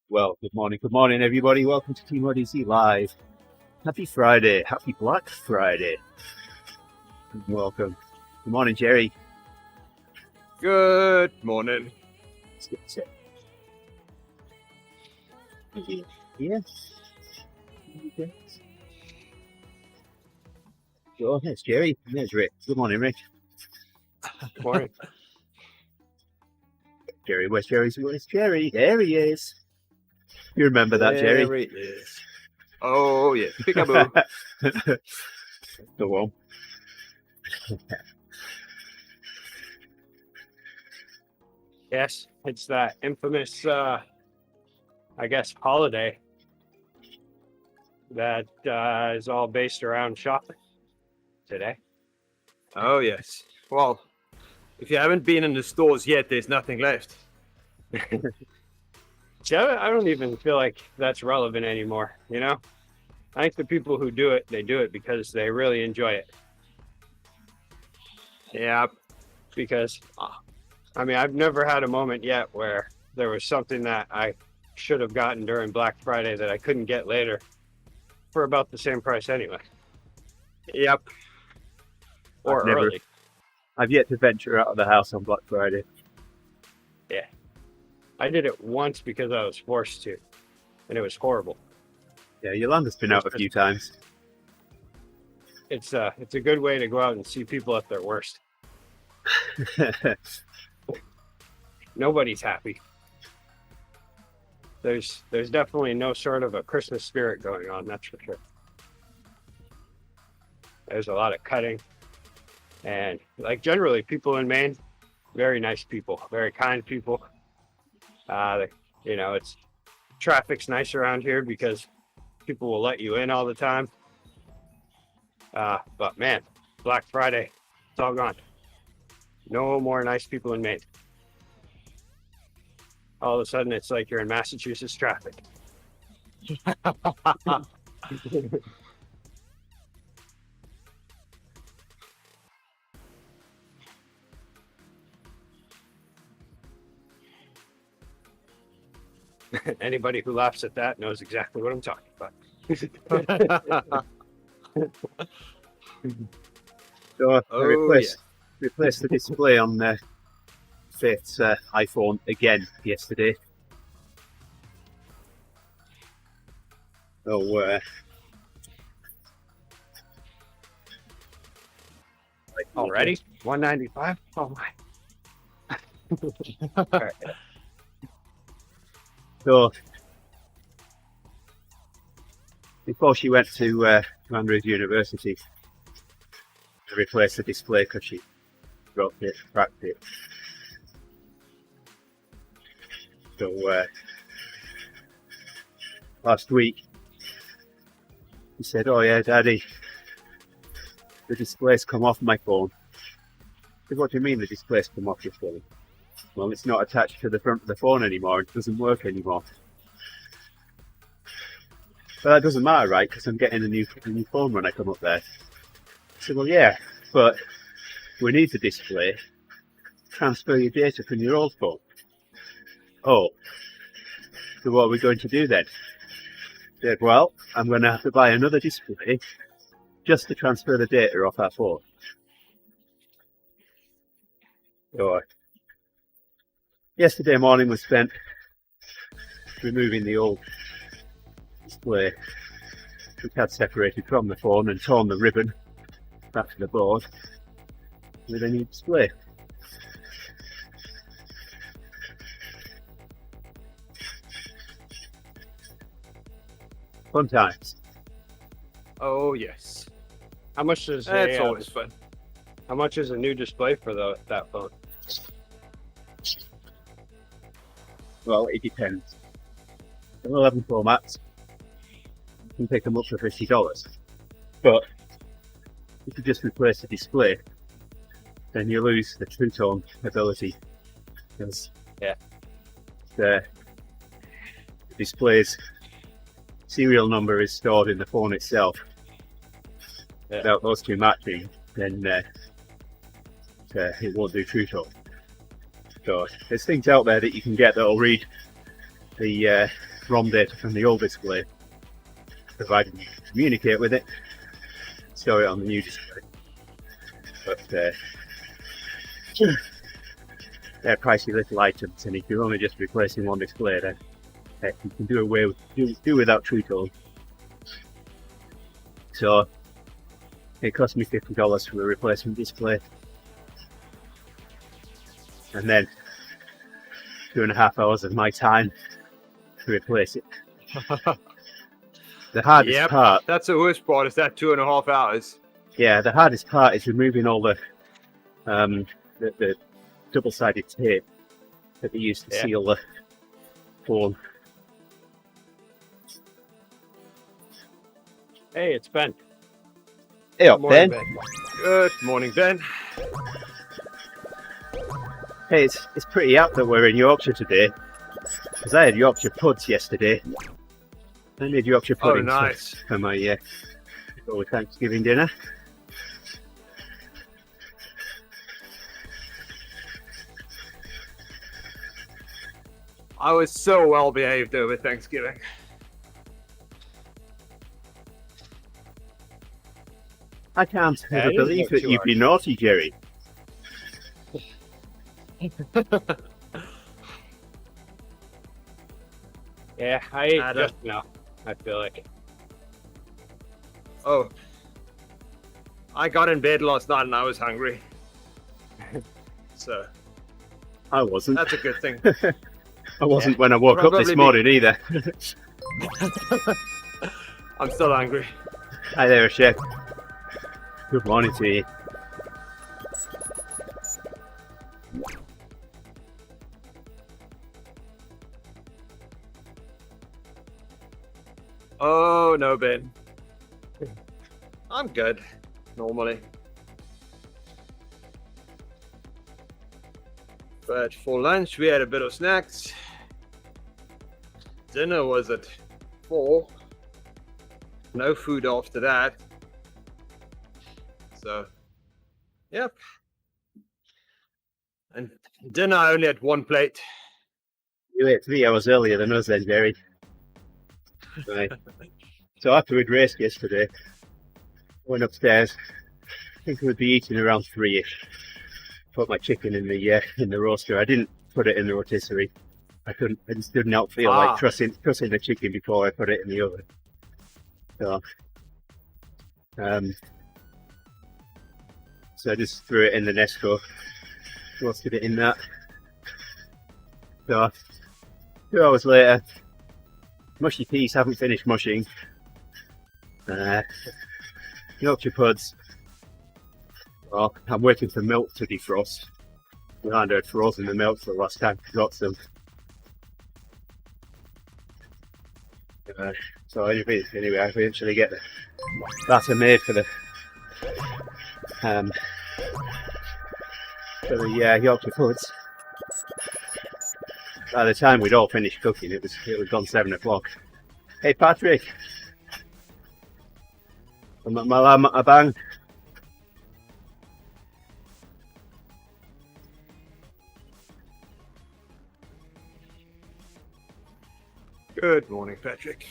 Well, good morning, everybody. Welcome to TeamODZ Live. Happy Friday, happy Black Friday. Welcome. Good morning, Gerrie. Good morning. Let's get set. Yes. Oh, there's Gerrie. There's Rick. Good morning, Rick. Morning. Gerrie, where's Gerrie? Where's Gerrie? There he is. You remember that, Gerrie? There he is. Oh, yeah. Peekaboo. The one. Yes, it's that infamous, I guess, holiday that is all based around shopping today. Oh, yes. Well, if you haven't been in the stores yet, there's nothing left. See, I don't even feel like that's relevant anymore, you know? I think the people who do it, they do it because they really enjoy it. Yeah. Because, I mean, I've never had a moment yet where there was something that I should have gotten during Black Friday that I couldn't get later for about the same price anyway. Yep. Or I've never- early. I've yet to venture out of the house on Black Friday. I did it once because I was forced to, and it was horrible. Yeah, Yolanda's been out a few times. It's a good way to go out and see people at their worst. Nobody's happy. There's definitely no sort of a Christmas spirit going on, that's for sure. There's a lot of cutting, and like generally people in Maine, very nice people, very kind people. It's traffic's nice around here because people will let you in all the time. But man, Black Friday, it's all gone. No more nice people in Maine. All of a sudden, it's like you're in Massachusetts traffic. Anybody who laughs at that knows exactly what I'm talking about. So I Oh, replaced the display on Faith's iPhone again yesterday. So Already? 195? Oh my. All right. So before she went to Andrews University, I replaced the display because she dropped it, cracked it. So last week he said, "Oh yeah, Daddy, the display's come off my phone." I said, "What do you mean the display's come off your phone?" "Well, it's not attached to the front of the phone anymore. It doesn't work anymore." "But that doesn't matter, right? Because I'm getting a new phone when I come up there." I said, "Well, yeah, but we need the display to transfer your data from your old phone." "Oh, so what are we going to do then?" I said, "Well, I'm going to have to buy another display just to transfer the data off our phone." So yesterday morning was spent removing the old display, which had separated from the phone, and torn the ribbon back to the board with a new display. Fun times. Oh, yes. How much does That's always fun. how much is a new display for that phone? Well, it depends. The 11 Pro Max, you can pick them up for $50. But if you just replace the display, then you lose the True Tone ability. Because the display's serial number is stored in the phone itself. Yeah. Without those two matching, then it won't do True Tone. So there's things out there that you can get that'll read the ROM data from the old display, provided you can communicate with it, store it on the new display. But they're pricey little items, and if you're only just replacing one display, then you can do without true tone. So it cost me $50 for a replacement display, and then 2.5 hours of my time to replace it. The hardest part. That's the worst part, is that 2.5 hours. Yeah, the hardest part is removing all the double-sided tape that they use to seal the phone. Hey, it's Ben. Hey up, Morning, Ben. Good morning, Ben. Hey, it's pretty apt that we're in Yorkshire today, because I had Yorkshire puds yesterday. I made Yorkshire pudding nice. for my Thanksgiving dinner. I was so well behaved over Thanksgiving. I can't I ever didn't believe work that too you've hard. been naughty, Gerrie. Yeah, I ate Adam. just now, I feel like. Oh. I got in bed last night and I was hungry. So I wasn't. that's a good thing. I wasn't when I woke up this Probably morning either. I'm still hungry. Hi there, Chef. Good morning to you. Oh no, Ben. I'm good, normally. But for lunch we had a bit of snacks. Dinner was at 4. No food after that. So, yep. And dinner I only had 1 plate. You ate 3 hours earlier than us then, Gerrie. Right. So after we'd raced yesterday, I went upstairs. I think I would be eating around 3ish. Put my chicken in the roaster. I didn't put it in the rotisserie. I just did not feel like trussing the chicken before I put it in the oven. So I just threw it in the Nesco, roasted it in that. So 2 hours later, mushy peas haven't finished mushing. Yorkshire puds. Well, I'm waiting for milk to defrost. I had frozen the milk for the last time. Got some. So anyway, I eventually get the batter made for the Yorkshire puds. By the time we'd all finished cooking, it was gone 7 o'clock. Hey Patrick, malam abang. Good morning, Patrick.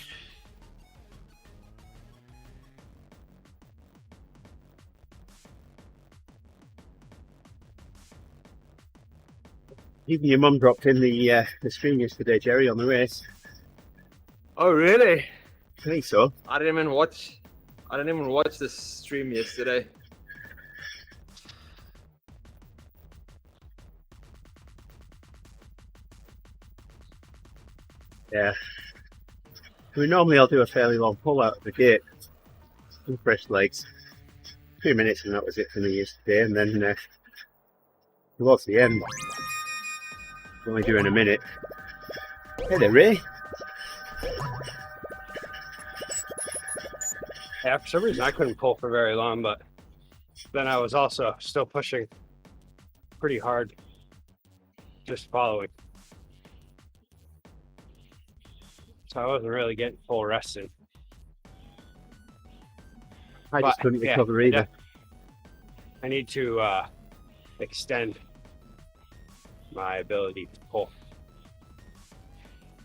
Even your mum dropped in the stream yesterday, Gerrie, on the race. Oh really? I think so. I didn't even watch the stream yesterday. Yeah. I mean, normally I'll do a fairly long pull out of the gate with fresh legs. 2 minutes and that was it for me yesterday, and then towards the end, only doing a minute. Hey there, Ray. Yeah, for some reason I couldn't pull for very long, but then I was also still pushing pretty hard, just following. So I wasn't really getting full rest in. I just couldn't yeah, recover either. I need to extend my ability to pull.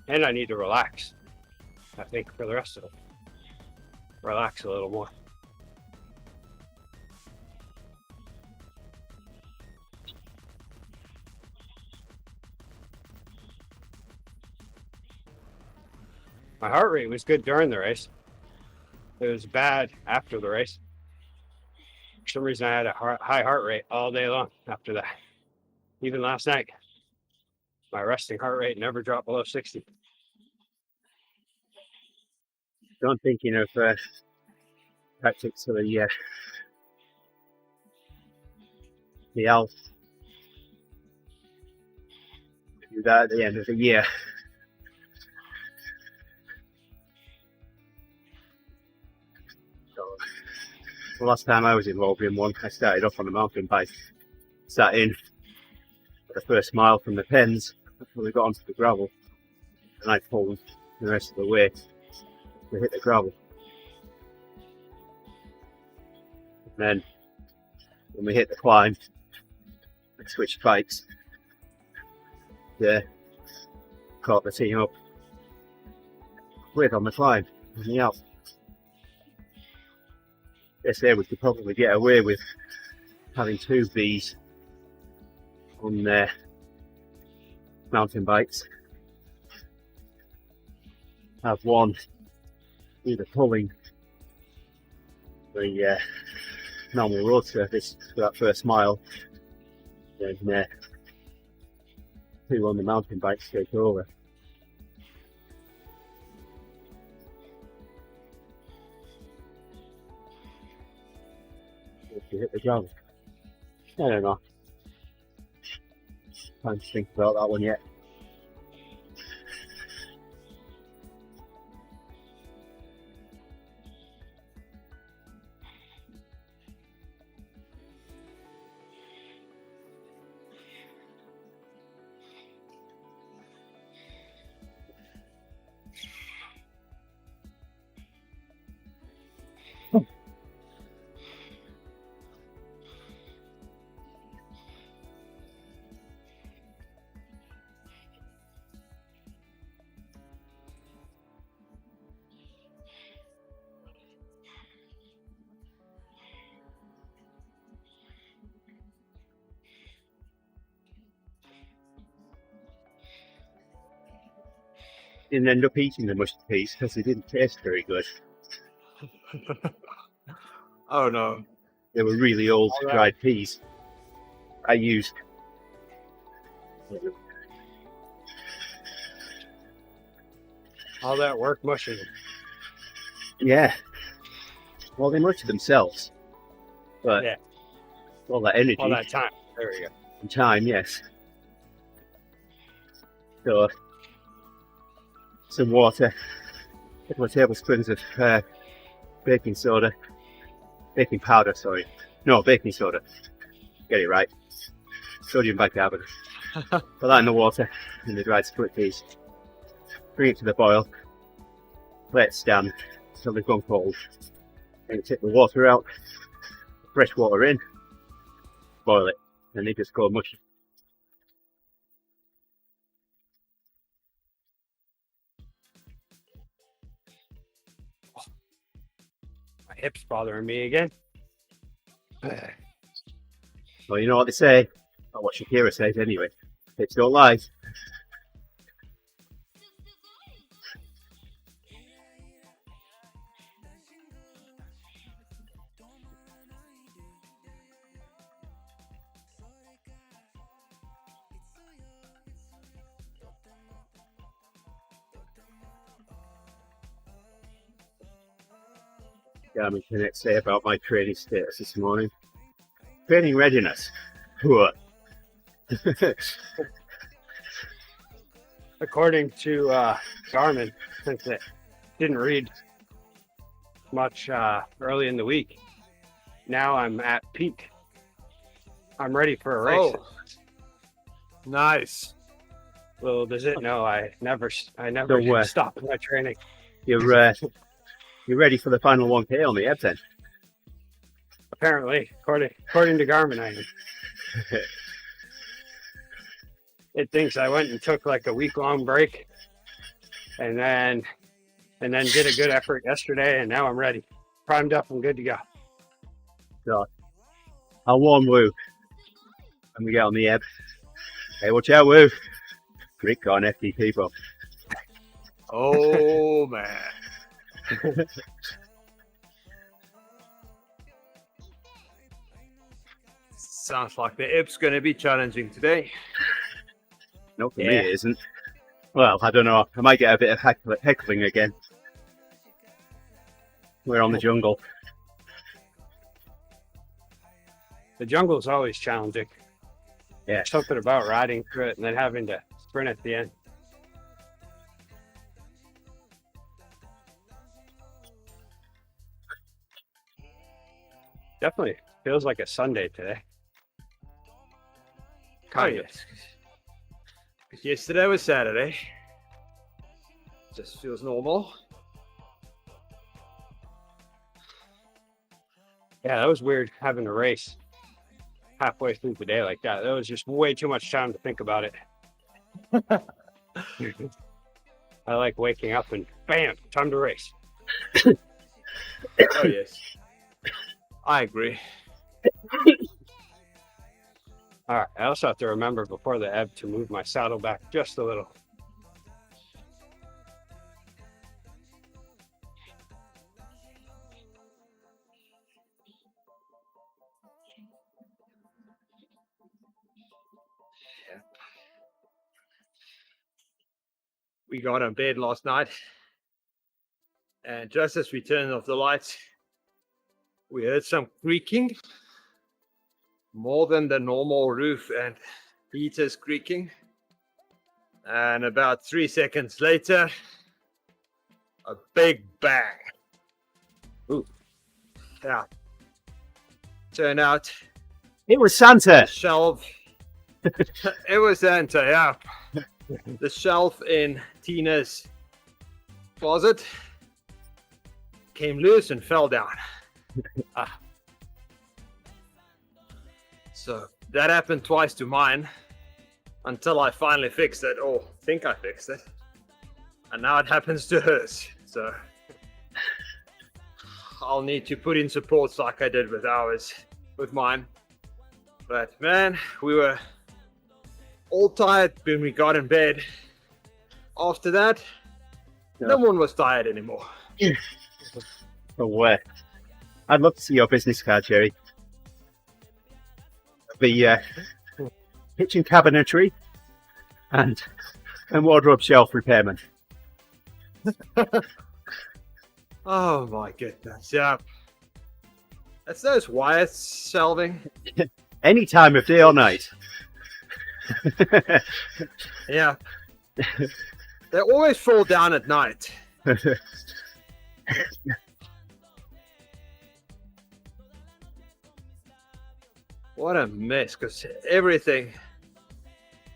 And I need to relax. I think, for the rest of it. Relax a little more. My heart rate was good during the race. It was bad after the race. For some reason, I had a high heart rate all day long after that. Even last night, my resting heart rate never dropped below 60. I'm thinking of tactics for the Alps. Do that at the end of the year. So, the last time I was involved in one, I started off on a mountain bike, sat in for the first mile from the pens until we got onto the gravel, and I pulled the rest of the way to hit the gravel. And then when we hit the climb, I switched bikes. Caught the team up with on the climb in the Alps. Guess there we could probably get away with having 2 Bs on their mountain bikes. Have one either pulling the normal road surface for that first mile, and 2 on the mountain bike straight over. If you hit the ground, I don't know. Time to think about that one yet. Didn't end up eating the mustard peas because they didn't taste very good. Oh no. They were really old All right. dried peas. I used All that work mushing them. yeah. Well, they mushed themselves, but Yeah. all that energy All that time. There we go. and time, yes. So some water, a couple of tablespoons of baking powder, sorry. No, baking soda. Get it right. Sodium bicarbonate. Put that in the water and the dried split peas. Bring it to the boil. Let it stand until they've gone cold. Then take the water out, fresh water in, boil it, and they just go mushy. My hip's bothering me again. Well, you know what they say, or what Shakira says anyway. Hips don't lie. Garmin Connect say about my training status this morning. Training readiness. Poor. According to Garmin, since it didn't read much early in the week, now I'm at peak. I'm ready for a race. Oh, nice. Little does it know, I never So, stopped my training. You're ready for the final 1K on the Ebb then? Apparently, according to Garmin, I am. It thinks I went and took like a week-long break, and then and then did a good effort yesterday, and now I'm ready, primed up and good to go. So I'll warn Woo when we get on the ebb. Hey, watch out, Woo. Rick got an FTP bro. Oh man. Sounds like the ebb's going to be challenging today. Not for me, it isn't. Well, I don't know. I might get a bit of heckling again. We're on the jungle. The jungle is always challenging. Yeah. Something about riding through it and then having to sprint at the end. Definitely feels like a Sunday today. Kind of. Yes. Yesterday was Saturday. Just feels normal. Yeah, that was weird having a race halfway through the day like that. That was just way too much time to think about it. I like waking up and bam, time to race. Oh yes. I agree. All right, I also have to remember before the ebb to move my saddle back just a little. We got in bed last night, and just as we turned off the lights, we heard some creaking, more than the normal roof and heaters creaking. And about 3 seconds later, a big bang. Ooh. Yeah. Turned out It was Santa. shelf. It was Santa, yeah. The shelf in Tina's closet came loose and fell down. So that happened twice to mine until I finally fixed it, or think I fixed it. And now it happens to hers. So I'll need to put in supports like I did with ours, with mine. But man, we were all tired when we got in bed. After that, no one was tired anymore. No way. I'd love to see your business card, Gerrie. The kitchen cabinetry and wardrobe shelf repairman. Oh my goodness, yeah. That's those wire shelving. Any time of day or night. Yeah. They always fall down at night. What a mess, because everything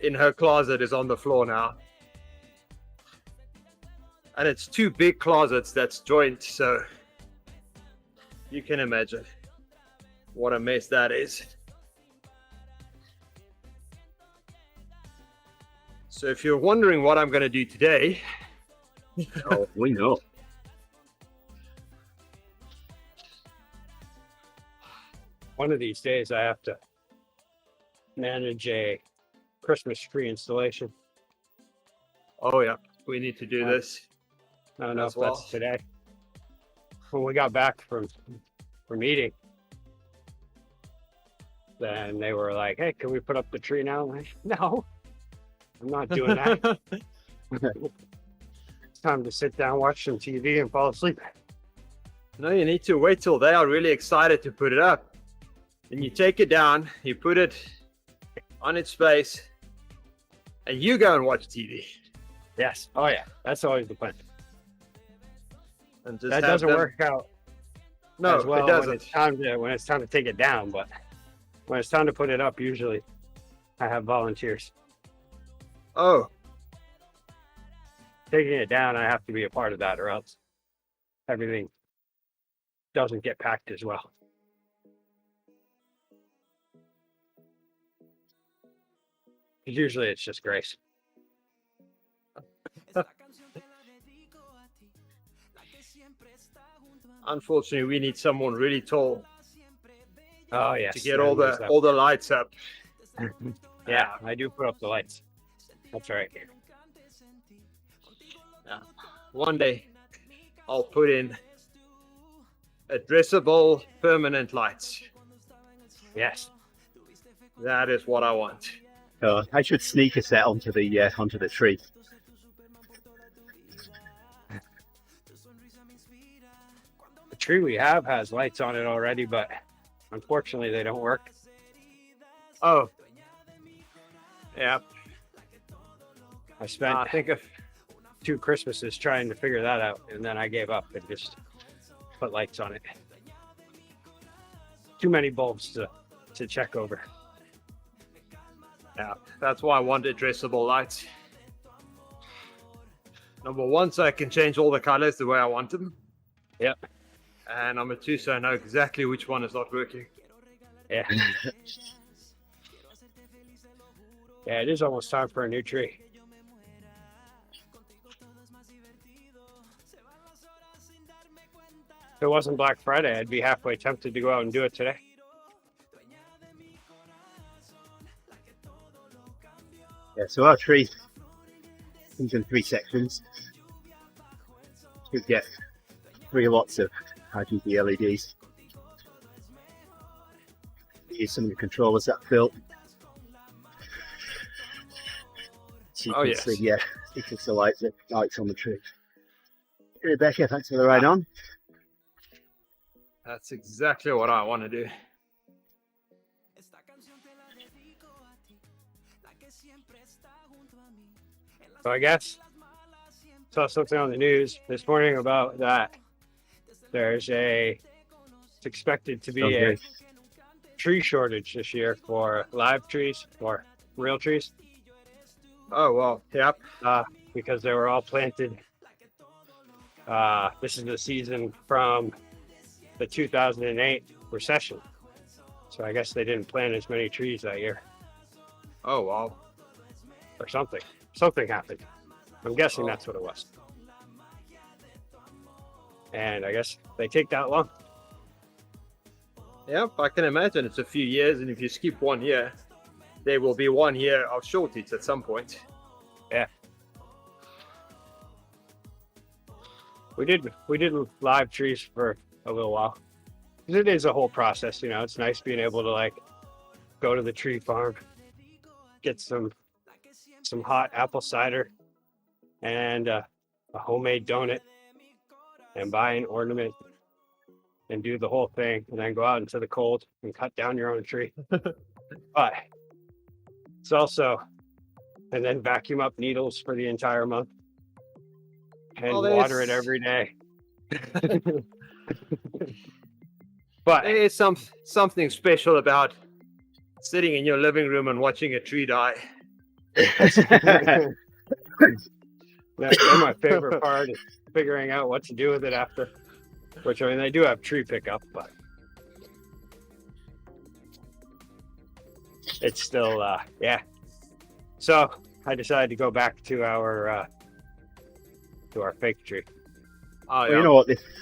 in her closet is on the floor now. And it's two big closets that's joined, so you can imagine what a mess that is. So if you're wondering what I'm going to do today, Oh, we know. One of these days I have to manage a Christmas tree installation. oh yeah, we need to do this. I don't know As if that's well. today. When we got back from eating, then they were like, "Hey, can we put up the tree now?" I'm like, "No, I'm not doing that. It's time to sit down, watch some TV, and fall asleep." No, you need to wait till they are really excited to put it up. And you take it down, you put it on its space, and you go and watch TV. Yes. Oh yeah, that's always the plan. And just That have doesn't them- work out No, as well it doesn't. when it's time to take it down, but when it's time to put it up, usually I have volunteers. Oh, Taking it down, I have to be a part of that, or else everything doesn't get packed as well. Because usually it's just Grace. Unfortunately, we need someone really tall Oh yes. to get yeah, all there's the lights up. Yeah, I do put up the lights. That's right here. One day, I'll put in addressable permanent lights. Yes. That is what I want. I should sneak a set onto the tree. The tree we have has lights on it already, but unfortunately they don't work. Oh, yeah. I spent I think of 2 Christmases trying to figure that out, and then I gave up and just put lights on it. Too many bulbs to check over. yeah. That's why I want addressable lights. Number one, so I can change all the colors the way I want them. Yep. And number two, so I know exactly which one is not working. Yeah. Yeah, it is almost time for a new tree. If it wasn't Black Friday, I'd be halfway tempted to go out and do it today. Yeah, so our tree comes in 3 sections. You get 3 lots of RGB LEDs. Use some of the controllers that built. So you Oh, can yes. see, yeah, you can see the lights on the tree. Hey, Rebecca, thanks for the ride on. That's exactly what I want to do. So I guess saw something on the news this morning about that it's expected to be a tree shortage this year for live trees or real trees. Oh, well, yep. Because they were all planted. This is the season from the 2008 recession. So I guess they didn't plant as many trees that year Oh, wow. or something. Something happened. I'm guessing Oh. that's what it was. And I guess they take that long. Yep, I can imagine it's a few years, and if you skip 1 year, there will be 1 year of shortage at some point. Yeah. We did live trees for a little while. It is a whole process, you know. It's nice being able to like go to the tree farm, get some hot apple cider and a homemade donut, and buy an ornament and do the whole thing, and then go out into the cold and cut down your own tree. But it's also, and then vacuum up needles for the entire month and Well, water it every day. But There is something special about sitting in your living room and watching a tree die. that's my favorite part is figuring out what to do with it after. Which, I mean, they do have tree pickup, but it's still, yeah. So I decided to go back to our fake tree. Oh, Well, yeah. you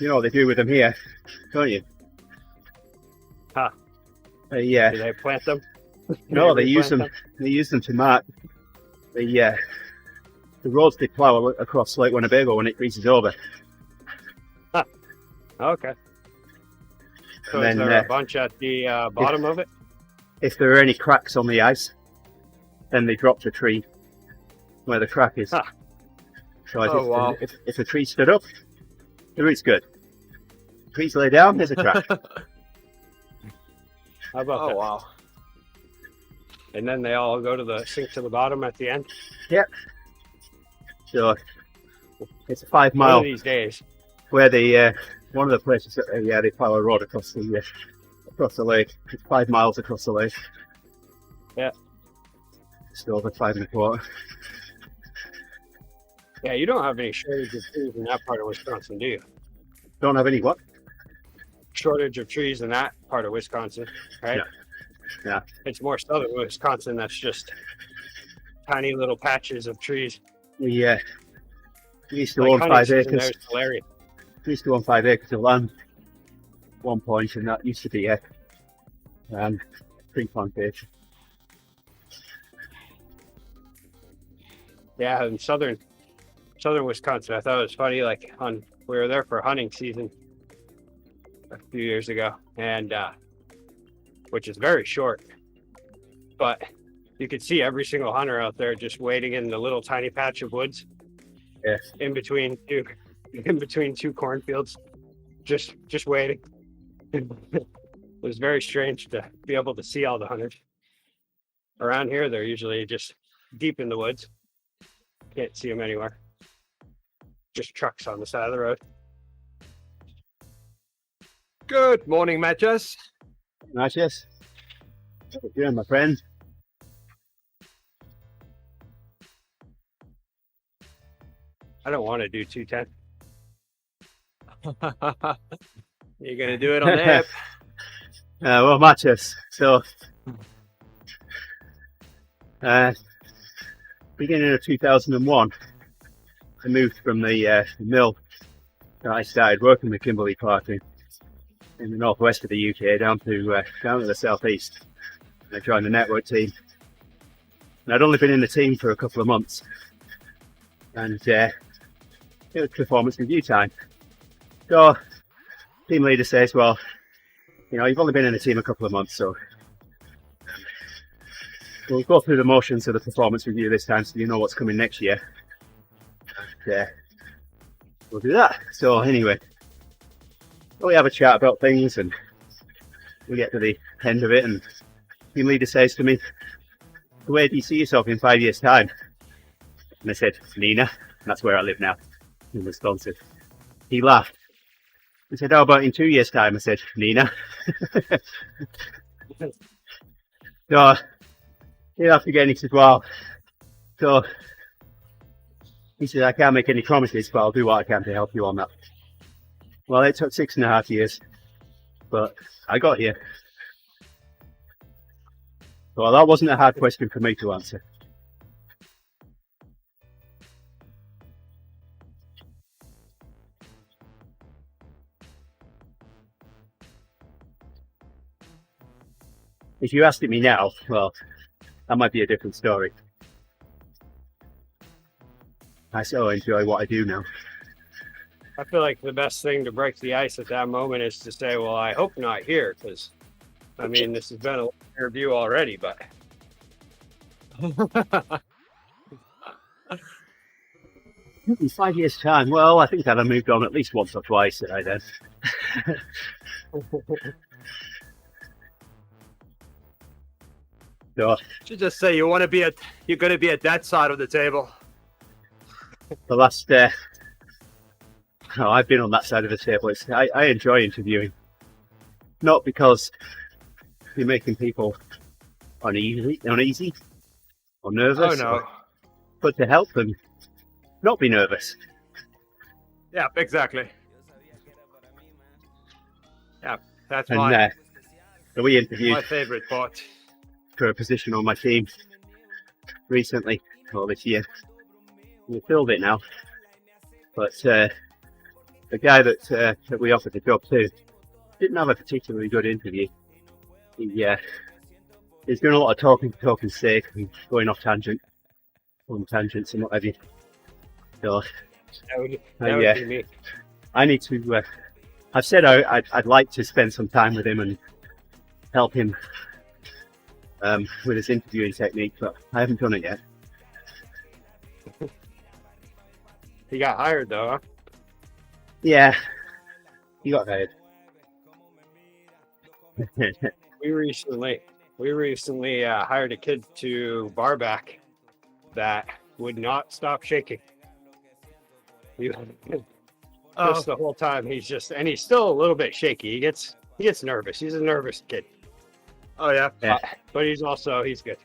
know what they do with them here, don't you? Huh. Yeah. Do they plant them? No, Do they use replant them. They use them to mark the roads they plough across Lake Winnebago when it freezes over. Okay. So And is then, there a bunch at the bottom of it? If there are any cracks on the ice, then they drop the tree where the crack is. Huh. So Oh, wow. if the tree stood up, the root's good. Trees lay down, there's a crack. How about Oh, that? wow. And then they all go to the sink to the bottom at the end. So it's a 5 One mile of these days. where they one of the places that they plough a road across the lake. It's 5 miles across the lake. Yeah. Just over 5.25. Yeah, you don't have any shortage of trees in that part of Wisconsin, do you? Don't have any what? Shortage of trees in that part of Wisconsin, right? No. Yeah. It's more southern Wisconsin that's just tiny little patches of trees. We used to Like own honey 5 season acres. there's malaria. We used to own 5 acres of land at one point, and that used to be a tree plantation. Yeah, in southern Wisconsin, I thought it was funny. Like we were there for hunting season a few years ago, and which is very short, but you could see every single hunter out there just waiting in the little tiny patch of woods. Yeah. In between two cornfields, just waiting. It was very strange to be able to see all the hunters. Around here, they're usually just deep in the woods. Can't see them anywhere. Just trucks on the side of the road. Good morning, Matches. Nice, yes. How you doing, my friend? I don't want to do 210. You're going to do it on the app. Well, matches. So, beginning of 2001, I moved from the mill that I started working with Kimberley Clark in the northwest of the UK down to the southeast. And I joined the network team. And I'd only been in the team for a couple of months, and it was performance review time. So, team leader says, "Well, you know, you've only been in the team a couple of months, so we'll go through the motions of the performance review this time, so you know what's coming next year." And, we'll do that. So anyway, we have a chat about things, and we get to the end of it, and team leader says to me, "Where do you see yourself in 5 years' time?" And I said, "Nina." That's where I live now, in Wisconsin. He laughed. He said, "How about in 2 years' time?" I said, "Nina." So he laughed again. He said, "Wow." So he said, "I can't make any promises, but I'll do what I can to help you on that." Well, it took 6.5 years, but I got here. Well, that wasn't a hard question for me to answer. If you asked it me now, well, that might be a different story. I so enjoy what I do now. I feel like the best thing to break the ice at that moment is to say, "Well, I hope not here," because I mean, this has been a review already, but In 5 years' time, well, I think I'd have moved on at least once or twice, did I then? So, Should just say you're going to be at that side of the table. the last, I've been on that side of the table. I enjoy interviewing, not because you're making people uneasy or nervous, Oh no. but to help them not be nervous. Yeah, exactly. Yeah, that's And so we interviewed my favorite part. for a position on my team recently, or this year. We filled it now, but the guy that we offered the job to didn't have a particularly good interview. He's doing a lot of talking's sake, and going off tangents and what have you. So that would be me. I need to. I've said I'd like to spend some time with him and help him with his interviewing technique, but I haven't done it yet. He got hired though, huh? Yeah, he got hired. We recently hired a kid to barback that would not stop shaking. Just the whole time he's still a little bit shaky. He gets nervous. He's a nervous kid. Oh yeah. But he's good.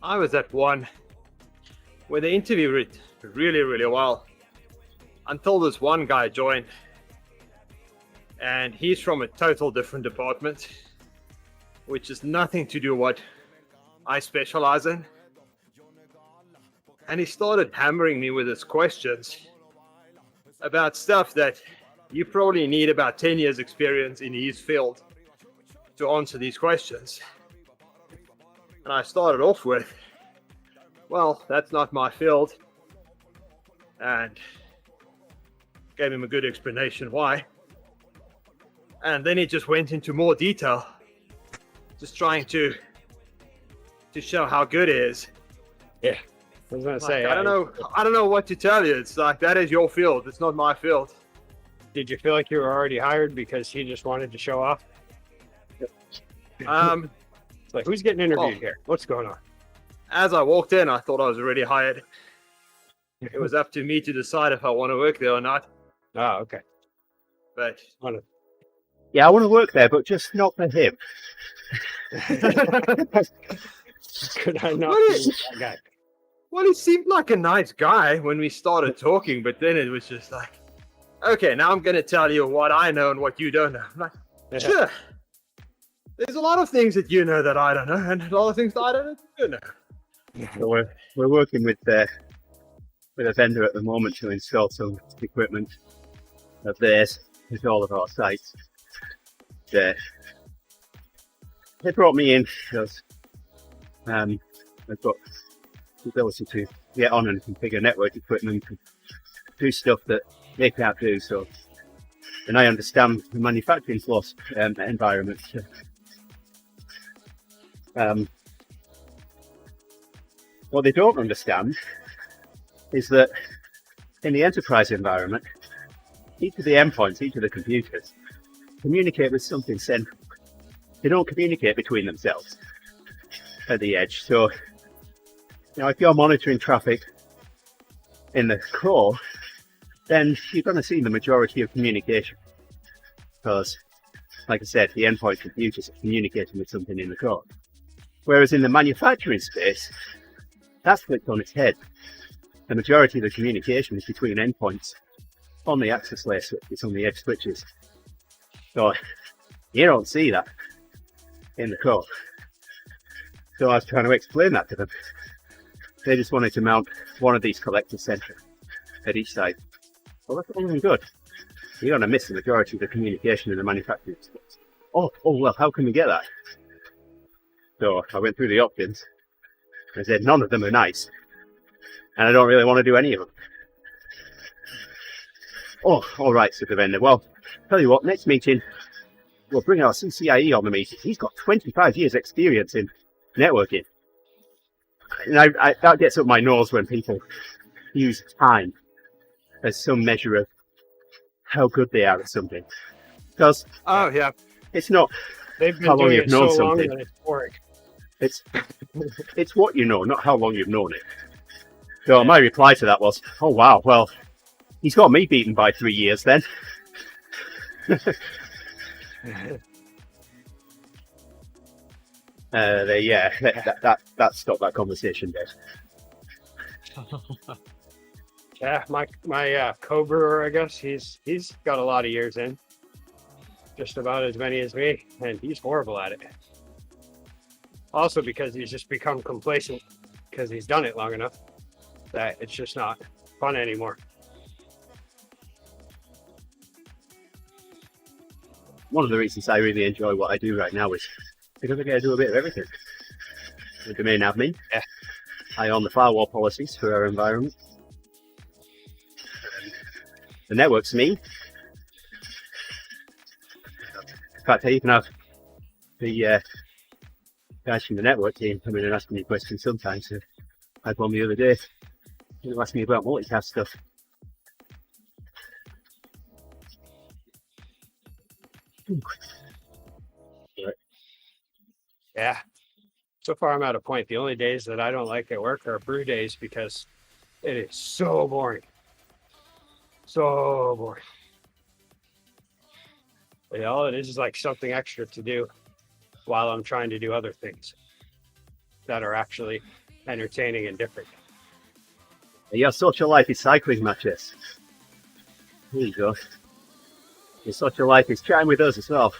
I was at one where the interview went really, really well until this one guy joined, and he's from a total different department, which is nothing to do what I specialize in. And he started hammering me with his questions about stuff that you probably need about 10 years experience in his field to answer these questions. And I started off with, well, that's not my field, and gave him a good explanation why. And then he just went into more detail, just trying to show how good it is. Yeah. I was gonna say, I don't know what to tell you. It's like, that is your field. It's not my field. did you feel like you were already hired because he just wanted to show off? It's like, who's getting interviewed here? What's going on? As I walked in, I thought I was already hired. It was up to me to decide if I want to work there or not. Oh, okay. But Yeah, I want to work there, but just not for him. Could I not What be is- that guy? well, he seemed like a nice guy when we started talking, but then it was just like, okay, now I'm going to tell you what I know and what you don't know. I'm like, Yeah. sure. There's a lot of things that you know that I don't know, and a lot of things that I don't know that you know. So we're working with a vendor at the moment to install some equipment of theirs at all of our sites. They brought me in because I've got the ability to get on and configure network equipment and do stuff that they can't do. So, and I understand the manufacturing floor environment. What they don't understand is that in the enterprise environment, each of the endpoints, each of the computers, communicate with something central. They don't communicate between themselves at the edge. So, if you're monitoring traffic in the core, then you're going to see the majority of communication. Because, like I said, the endpoint computers are communicating with something in the core. Whereas in the manufacturing space, that's flipped on its head. The majority of the communication is between endpoints on the access layer switches, on the edge switches. So you don't see that in the core. So I was trying to explain that to them. They just wanted to mount one of these collector centers at each site. Well, that's all and good. You're going to miss the majority of the communication in the manufacturing space. Oh, well, how can we get that? So I went through the options. I said, none of them are nice. And I don't really want to do any of them. Oh, all right, said the vendor. Well, tell you what, next meeting, we'll bring our CCIE on the meeting. He's got 25 years experience in networking. And that gets up my nose when people use time as some measure of how good they are at something. Because Yeah. it's not They've been how long doing you've it known so long something. that it's boring. It's what you know, not how long you've known it. So my reply to that was, oh wow, well, he's got me beaten by 3 years then. That stopped that conversation dead. Yeah, my co-brewer, I guess, he's got a lot of years in. Just about as many as me, and he's horrible at it. Also because he's just become complacent because he's done it long enough that it's just not fun anymore. One of the reasons I really enjoy what I do right now is because I get to do a bit of everything. The domain admin. Yeah. I own the firewall policies for our environment. The network's me. In fact, I even have the guys from the network team come in and ask me questions sometimes. I had one the other day. They asked me about multicast stuff. Yeah. So far, I'm at a point. The only days that I don't like at work are brew days because it is so boring. So boring. But all it is like something extra to do while I'm trying to do other things that are actually entertaining and different. Your social life is cycling matches. There you go. Your social life is chatting with us as well.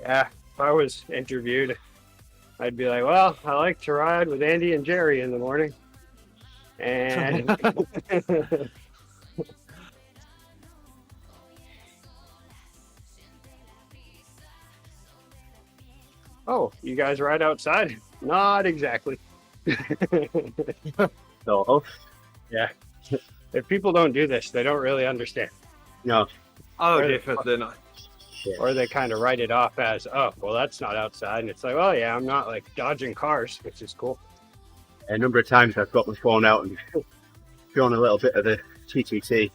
Yeah, if I was interviewed, I'd be like, well, I like to ride with Andy and Gerrie in the morning. And oh, you guys ride outside? Not exactly. So, Yeah. If people don't do this, they don't really understand. no. Oh, Or- definitely not. Or they kind of write it off as, oh, well, that's not outside. And it's like, oh, yeah, I'm not like dodging cars, which is cool. A number of times I've got my phone out and drawn a little bit of the TTT.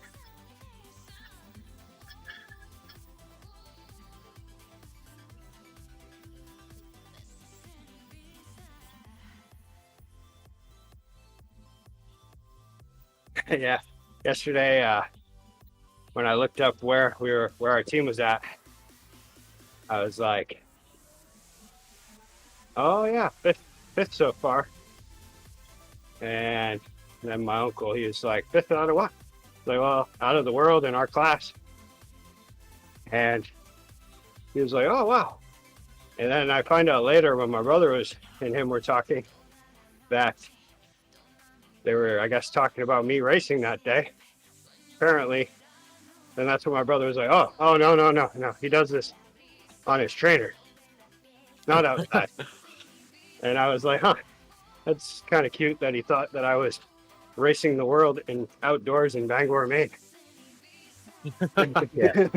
Yeah. Yesterday, when I looked up where our team was at, I was like, oh yeah, fifth so far. And then my uncle, he was like, fifth out of what? Like, well, out of the world in our class. And he was like, oh wow. And then I find out later when my brother and him were talking that they were, I guess, talking about me racing that day. Apparently. And that's when my brother was like, oh, no. He does this on his trainer, not outside. And I was like, huh, that's kind of cute that he thought that I was racing the world in outdoors in Bangor, Maine. Yeah.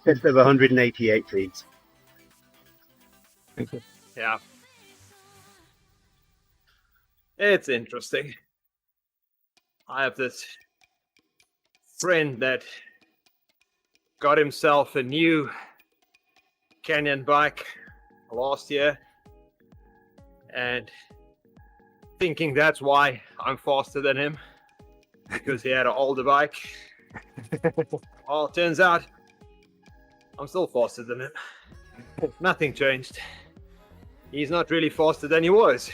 Fifth of 188 teams. Yeah. It's interesting. I have this friend that got himself a new Canyon bike last year, and thinking that's why I'm faster than him, because he had an older bike. Well, it turns out I'm still faster than him. Nothing changed. He's not really faster than he was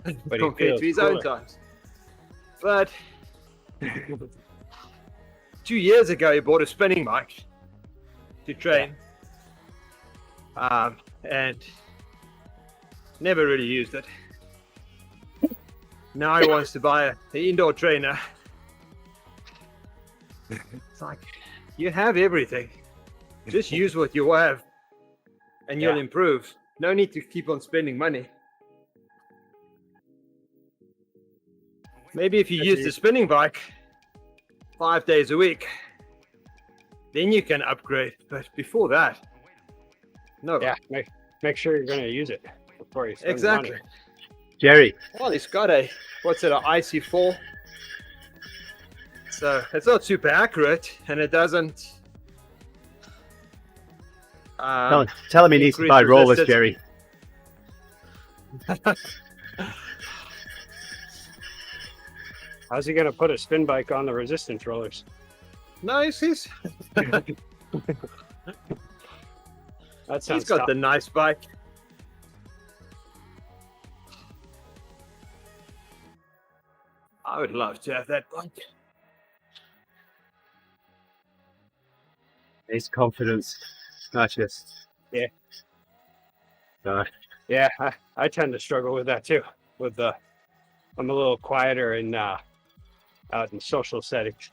But he compared feels to his own cooler. times. But 2 years ago, he bought a spinning bike to train, and never really used it. Now he wants to buy an indoor trainer. It's like, you have everything. Just use what you have, and you'll Yeah. improve. No need to keep on spending money. Maybe if you use the spinning bike 5 days a week, then you can upgrade. But before that, no. Yeah, make sure you're going to use it before you spend Exactly. money. Gerrie, Well, he's got an IC4. So it's not super accurate, and it doesn't. tell him he needs to increase buy rollers, resistance. Gerrie. How's he going to put a spin bike on the resistance rollers? No, he's That sounds got tough. the nice bike. I would love to have that bike. His confidence, not just. Yeah. Uh, Yeah, I tend to struggle with that too. I'm a little quieter in out in social settings.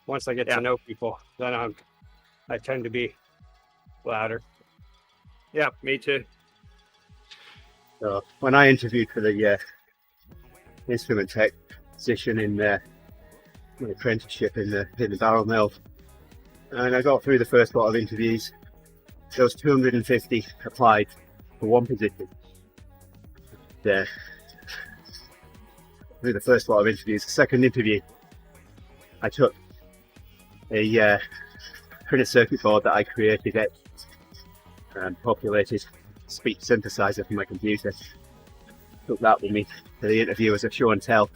Once I get Yeah. to know people, then I tend to be louder. Yeah, me too. so when I interviewed for the instrument tech position in my apprenticeship in the barrel mill, and I got through the first lot of interviews, there was 250 applied for one position. Through the first lot of interviews, the second interview, I took a printed circuit board that I created and populated speech synthesizer from my computer. Took that with me to the interview as a show and tell.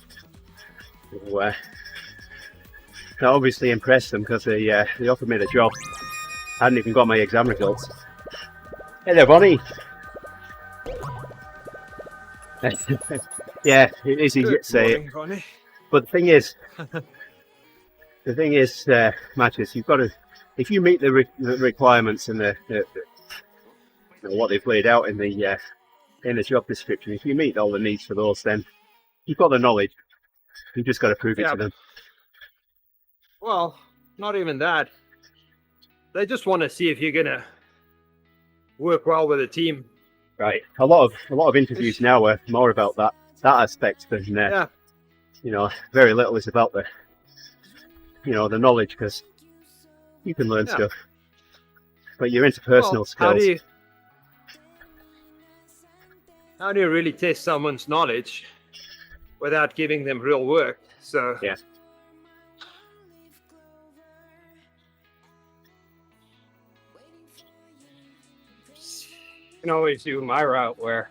So, that obviously impressed them because they offered me the job. I hadn't even got my exam results. Hey there, Bonnie. Yeah, it is easy to say it. Morning, Bonnie. But the thing is, Mattis, you've got to, if you meet the requirements and the what they've laid out in the job description. If you meet all the needs for those, then you've got the knowledge. You've just got to prove it to them. Well, not even that. They just want to see if you're gonna work well with a team. Right. A lot of interviews now are more about that aspect than very little is about the knowledge, because you can learn stuff, but your interpersonal skills. How do you really test someone's knowledge without giving them real work? So yeah. You can always do my route where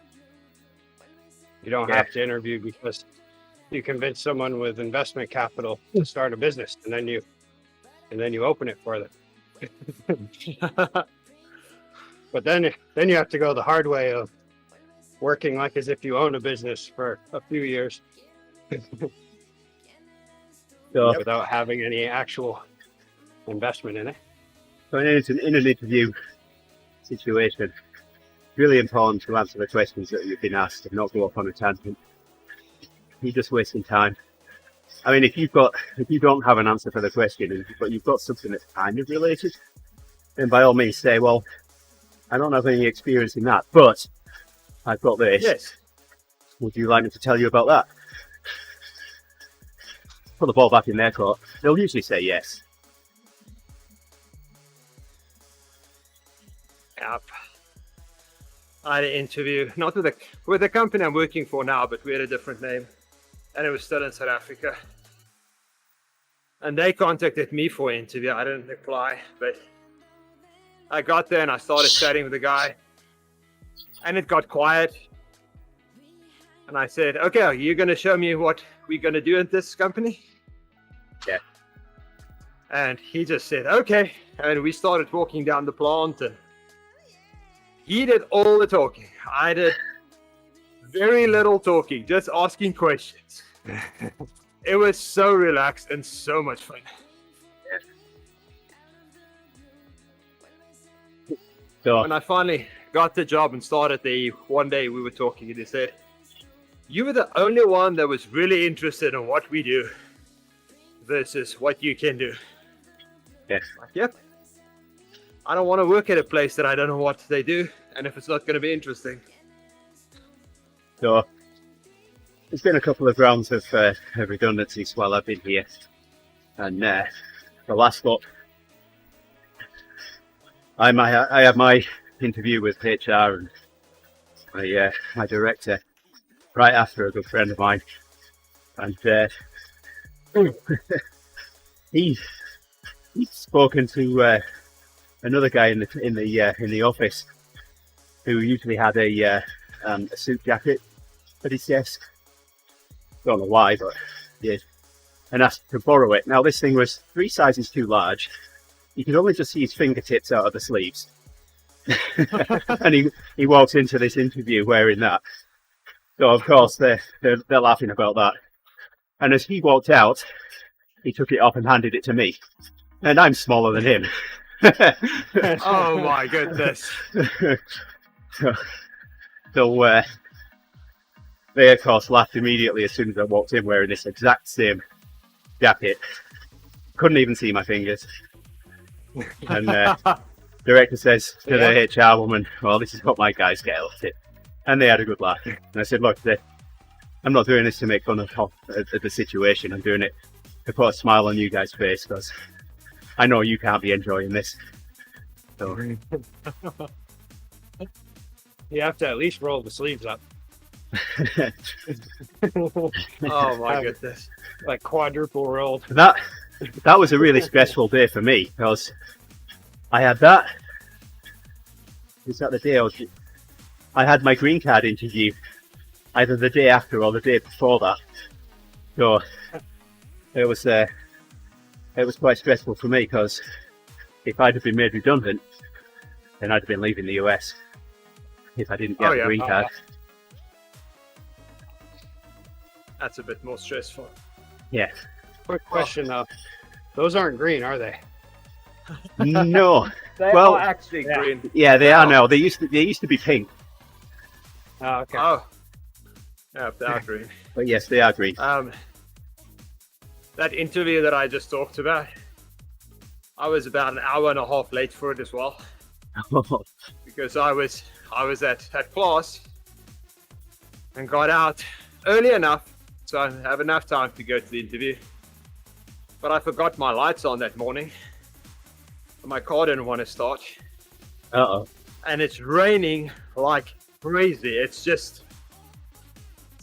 you don't have to interview, because you convince someone with investment capital to start a business, and then you open it for them. But then you have to go the hard way of working like as if you own a business for a few years without having any actual investment in it. So in an interview situation, really important to answer the questions that you've been asked and not go off on a tangent. You're just wasting time. I mean, if you don't have an answer for the question, but you've got something that's kind of related, then by all means say, well, I don't have any experience in that, but I've got this. Yes. Would you like me to tell you about that? Put the ball back in their court. They'll usually say yes. Yep. I had an interview, not with the company I'm working for now, but we had a different name, and it was still in South Africa. And they contacted me for an interview. I didn't apply, but I got there and I started chatting with the guy, and it got quiet. And I said, "Okay, are you going to show me what we're going to do at this company?" Yeah. And he just said, "Okay," and we started walking down the plant, and he did all the talking. I did very little talking, just asking questions. It was so relaxed and so much fun. Yeah. So when I finally got the job and started one day we were talking, and he said, "You were the only one that was really interested in what we do versus what you can do." Yes. Like, yep. I don't want to work at a place that I don't know what they do, and if it's not going to be interesting. So there's been a couple of rounds of redundancies while I've been here, and the last lot, I had my interview with HR and my director right after a good friend of mine, and he's spoken to another guy in the office who usually had a suit jacket at his desk. Don't know why, but he did, and asked to borrow it. Now this thing was 3 sizes too large. You could only just see his fingertips out of the sleeves. And he walks into this interview wearing that. So of course they're laughing about that. And as he walked out, he took it off and handed it to me. And I'm smaller than him. Oh my goodness. So they of course laughed immediately as soon as I walked in wearing this exact same jacket. Couldn't even see my fingers. And director says to the HR woman, "Well, this is what my guys get out of it." And they had a good laugh. And I said, "Look, I'm not doing this to make fun of the situation. I'm doing it to put a smile on you guys' face, because I know you can't be enjoying this." So you have to at least roll the sleeves up. Oh my goodness. Like quadruple rolled. That was a really stressful day for me, because I had that. Was that the day I had my green card interview, either the day after or the day before that. So it was quite stressful for me, because if I'd have been made redundant, then I'd have been leaving the US if I didn't get the green card. That's a bit more stressful. Yeah. Quick question though. Those aren't green, are they? No, They Well, are actually yeah. green. Yeah, they are Wow. now. They used to be pink, Oh, okay. Oh, yeah, they are green. but yes, they are green. That interview that I just talked about, I was about an hour and a half late for it as well, because I was at class and got out early enough so I have enough time to go to the interview. But I forgot my lights on that morning. My car didn't want to start, Uh-oh. and it's raining like crazy. It's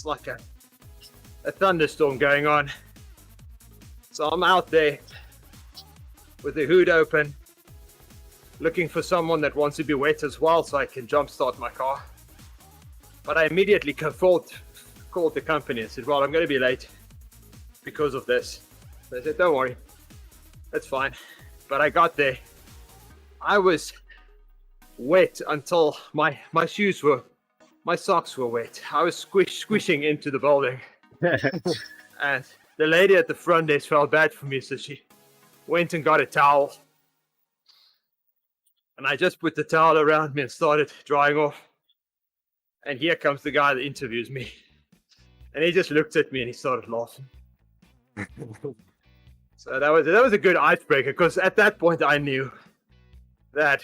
like a thunderstorm going on. So I'm out there with the hood open, looking for someone that wants to be wet as well so I can jumpstart my car. But I immediately called the company and said, well, I'm going to be late because of this. They said, don't worry, that's fine. But I got there. I was wet until my socks were wet. I was squishing into the building. And the lady at the front desk felt bad for me, so she went and got a towel. And I just put the towel around me and started drying off. And here comes the guy that interviews me. And he just looked at me and he started laughing. So that was a good icebreaker, because at that point I knew that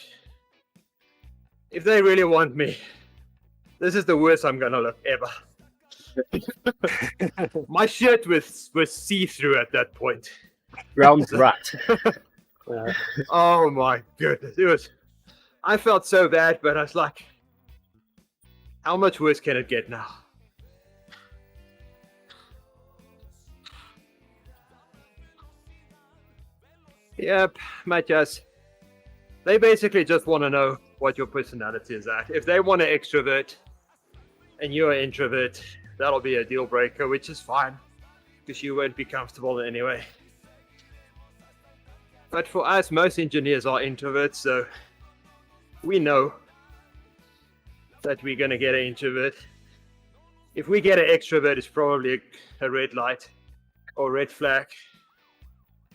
if they really want me, this is the worst I'm gonna look ever. My shirt was see-through at that point. Brown rat. Oh my goodness. I felt so bad, but I was like, how much worse can it get now? Yep, Matthias. They basically just want to know what your personality is at. If they want an extrovert and you're an introvert, that'll be a deal breaker, which is fine, because you won't be comfortable anyway. But for us, most engineers are introverts, so we know that we're going to get an introvert. If we get an extrovert, it's probably a red light or red flag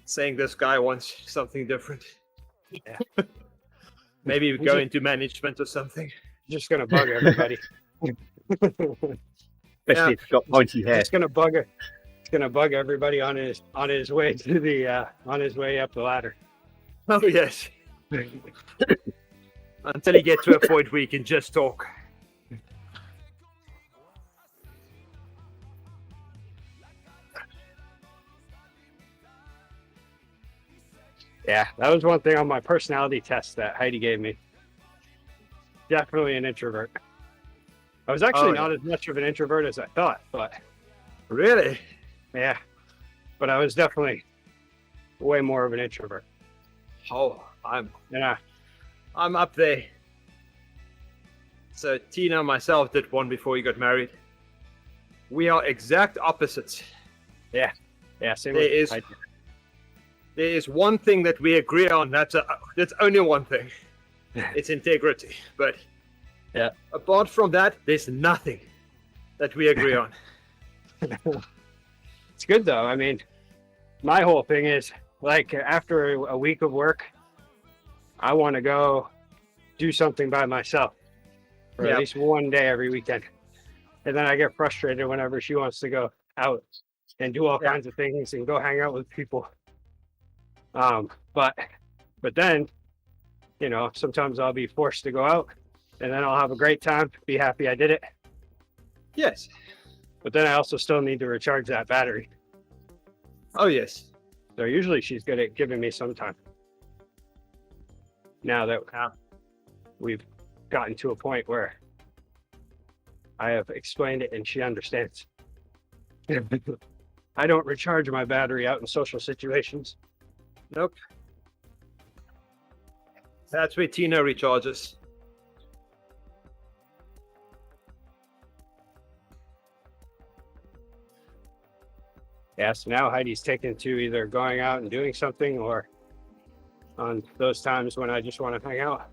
saying this guy wants something different. Yeah. Maybe go into management or something. Just gonna bug everybody. Especially Yeah. if it's got pointy hair. It's gonna bug it. It's gonna bug everybody on his way to the on his way up the ladder. Oh yes. Until you get to a point where you can just talk. Yeah, that was one thing on my personality test that Heidi gave me. Definitely an introvert. I was actually not as much of an introvert as I thought, but Really? yeah. But I was definitely way more of an introvert. Oh, I'm Yeah. up there. So Tina and myself did one before you got married. We are exact opposites. Yeah, same There with is- Heidi. There is one thing that we agree on. That's only one thing. It's integrity. But Yeah. apart from that, there's nothing that we agree on. It's good though. I mean, my whole thing is like after a week of work, I want to go do something by myself for Yeah. at least one day every weekend. And then I get frustrated whenever she wants to go out and do all Yeah. kinds of things and go hang out with people. But then, you know, sometimes I'll be forced to go out and then I'll have a great time, be happy I did it. Yes. But then I also still need to recharge that battery. Oh, yes. So usually she's good at giving me some time. Now that we've gotten to a point where I have explained it and she understands. I don't recharge my battery out in social situations. Nope. That's where Tina recharges. Yeah, so now Heidi's taken to either going out and doing something or on those times when I just want to hang out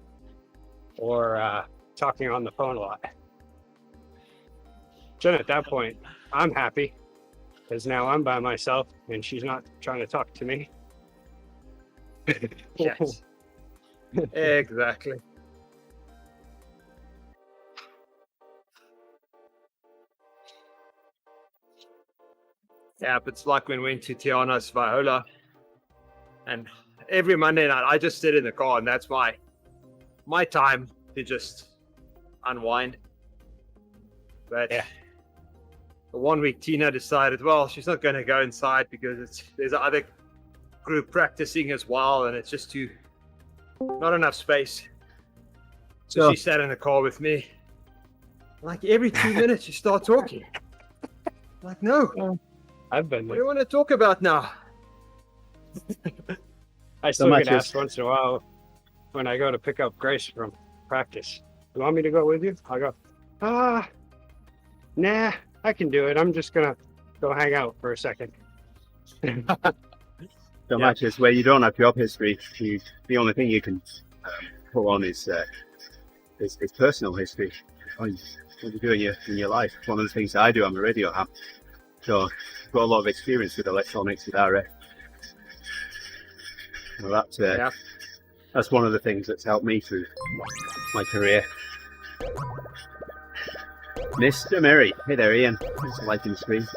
or talking on the phone a lot. Then at that point, I'm happy because now I'm by myself and she's not trying to talk to me. Yes. Exactly. Yeah, but it's like when we went to Tiana's Viola, and every Monday night I just sit in the car, and that's my time to just unwind. But Yeah. the 1 week Tina decided, well, she's not going to go inside because there's other group practicing as well, and it's just not enough space. So Sure. she sat in the car with me. Like every 2 minutes, you start talking. Like, no, I've been what do there. you want to talk about now? I still much get as- asked once in a while when I go to pick up Grace from practice. You want me to go with you? I go, nah, I can do it. I'm just gonna go hang out for a second. The matches where you don't have job history, the only thing you can put on is personal history. What you do in your life. One of the things I do, I'm a radio ham, so I've got a lot of experience with electronics and RF. So that's one of the things that's helped me through my career. Mr. Murray, hey there, Ian. Thanks for liking the stream.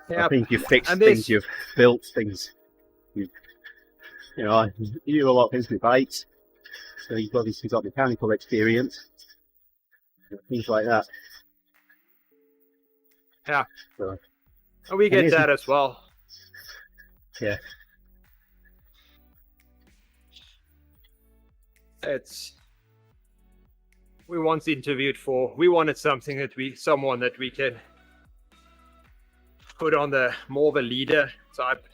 I think you've fixed And things, this- you've built things. You do a lot of things with bikes, so you've obviously got mechanical experience, things like that. Yeah. So, And we get Amazing. that as well. yeah. We once interviewed we wanted someone that we can put on the more of a leader type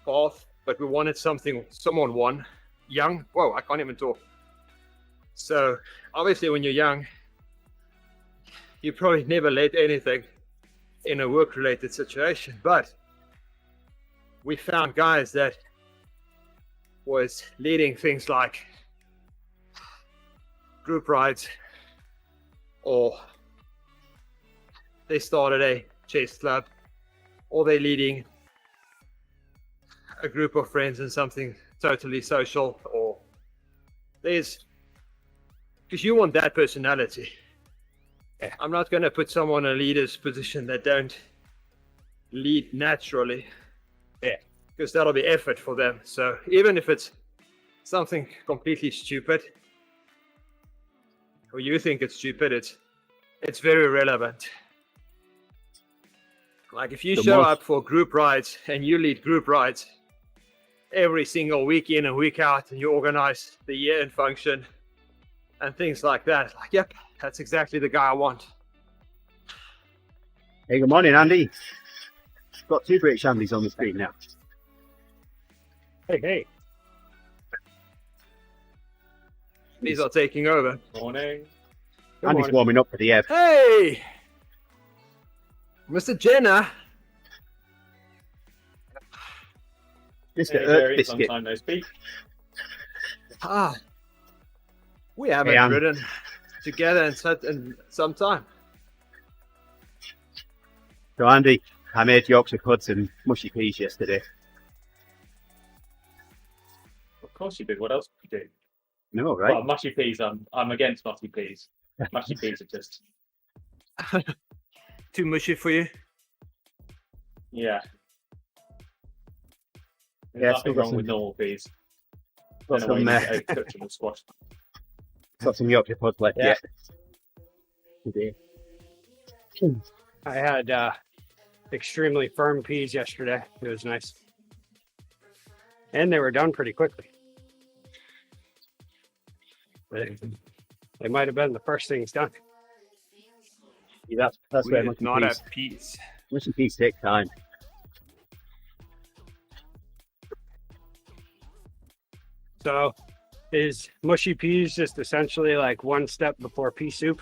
path, but we wanted someone young. Whoa, I can't even talk. So obviously when you're young, you probably never led anything in a work-related situation, but we found guys that was leading things like group rides, or they started a chase club, or they're leading a group of friends in something totally social, or because you want that personality. Yeah. I'm not going to put someone in a leader's position that don't lead naturally. Yeah. Because that'll be effort for them. So even if it's something completely stupid, or you think it's stupid, it's very relevant. Like if you show up for group rides and you lead group rides every single week in and week out, and you organize the year-end function and things like that, like, yep, that's exactly the guy I want. Hey, good morning, Andy. Got two British Andys on the screen now. Hey. These are taking over. Morning. Andy's warming up for the Ev. Hey, Mr. Jenner. Mr. Hey, Earth Gerrie, Biscuit. long time no speak. We haven't Hey, ridden together in some time. So, Andy, I made Yorkshire puds and mushy peas yesterday. Of course you did. What else would you do? No, right? Well, mushy peas. I'm against mushy peas. Mushy peas are just Too mushy for you? yeah. There's Yeah, nothing still got wrong some- with normal peas. Got In a way, some, you overcooked them with squash. got some Yorkshire puds left Yeah. yet. Today. I had extremely firm peas yesterday. It was nice. And they were done pretty quickly. They might have been the first things done. Yeah, that's We where did mushy not peas. have peas. Mushy peas take time. So is mushy peas just essentially like one step before pea soup?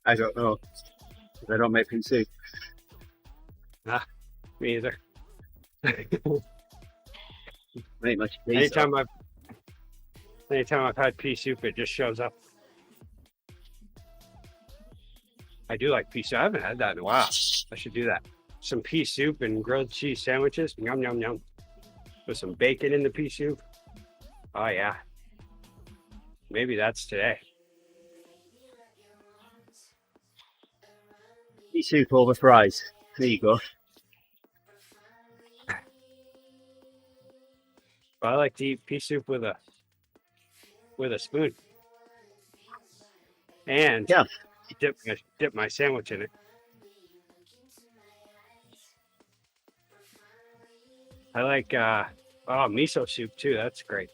I don't know. I don't make pea soup. Me either. Make mushy peas. Anytime I've had pea soup, it just shows up. I do like pea soup. I haven't had that in a while. I should do that. some pea soup and grilled cheese sandwiches. Yum, yum, yum. With some bacon in the pea soup. Oh, yeah. Maybe that's today. Pea soup over fries. There you go. I like to eat pea soup with a spoon. And Yeah. dip my sandwich in it. I like miso soup too. That's great.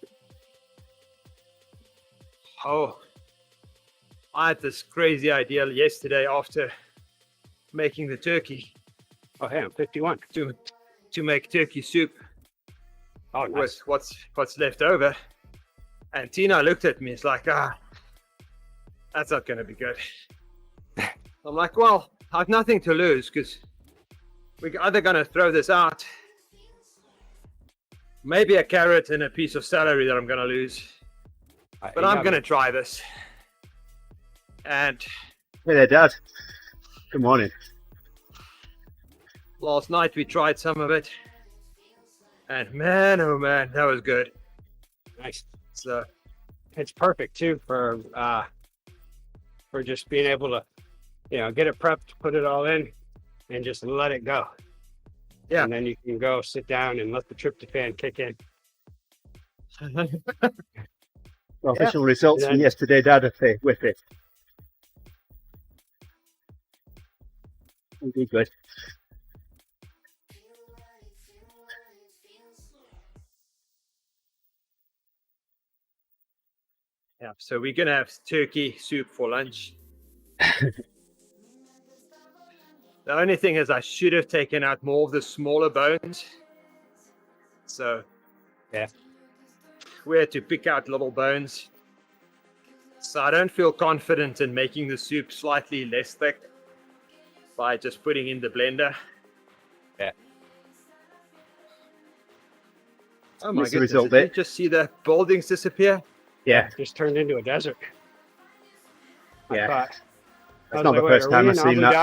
Oh, I had this crazy idea yesterday after making the turkey Oh, hey, I'm 51. to make turkey soup Oh, nice. with what's left over. And Tina looked at me. It's like, that's not going to be good. I'm like, well, I've nothing to lose because we're either going to throw this out, maybe a carrot and a piece of celery that I'm going to lose, but I'm going to try this. And Hey there, Dad. Good morning. last night we tried some of it, and man, oh man, that was good. Nice. So It's perfect too for just being able to, get it prepped, put it all in, and just let it go. Yeah. And then you can go sit down and let the tryptophan kick in. Official results And from then- yesterday, Dad, with it. It'll be good. yeah, so we're gonna have turkey soup for lunch. The only thing is I should have taken out more of the smaller bones. So Yeah. we had to pick out little bones. So I don't feel confident in making the soup slightly less thick by just putting in the blender. Yeah. Oh my What's the goodness, result did you there? just see the buildings disappear? Yeah, Just turned into a desert. yeah. I thought, That's not the wait, first are time we I've in seen that.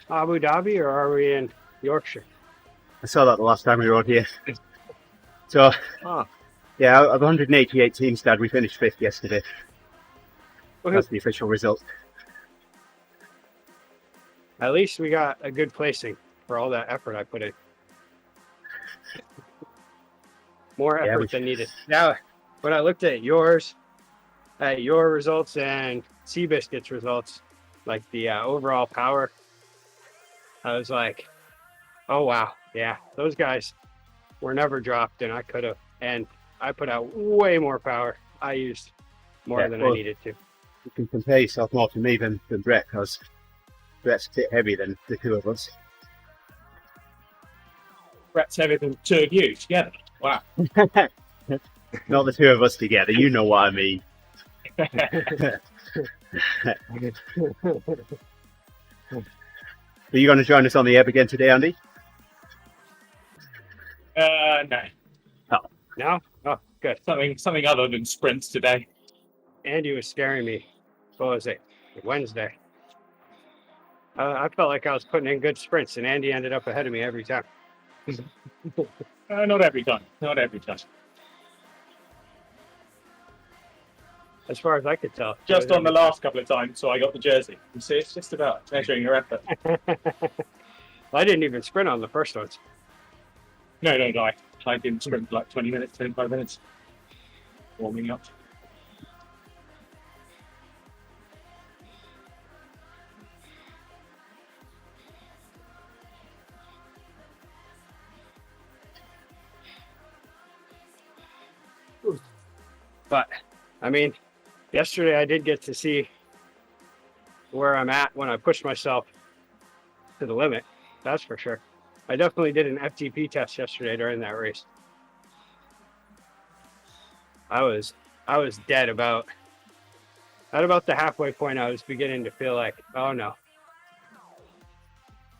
Abu Dhabi, or are we in Yorkshire? I saw that the last time we were on here. So, Ah, yeah, out of 188 teams, Dad, we finished 5th yesterday. Woohoo. That's the official result. At least we got a good placing for all that effort I put in. More Yeah, effort than needed. Now, when I looked at your results and Seabiscuit's results, like the overall power, I was like, oh wow, yeah, those guys were never dropped, and I could have, and I put out way more power. I used more Yeah, than I well, needed to. You can compare yourself more to me than Brett, because Brett's a bit heavier than the two of us. Brett's heavier than two of you together. Wow. Not the two of us together, you know what I mean. Are you going to join us on the ebb again today, Andy? No. No? Oh, good. Something other than sprints today. Andy was scaring me. What was it? Wednesday. I felt like I was putting in good sprints, and Andy ended up ahead of me every time. Not every time. Not every time. As far as I could tell. Just on the last couple of times, so I got the jersey. You see, it's just about measuring your effort. I didn't even sprint on the first ones. No. I didn't sprint for like 20 minutes, 25 minutes. Warming up. But, I mean, yesterday I did get to see where I'm at when I push myself to the limit. That's for sure. I definitely did an FTP test yesterday during that race. I was dead about the halfway point. I was beginning to feel like, oh no,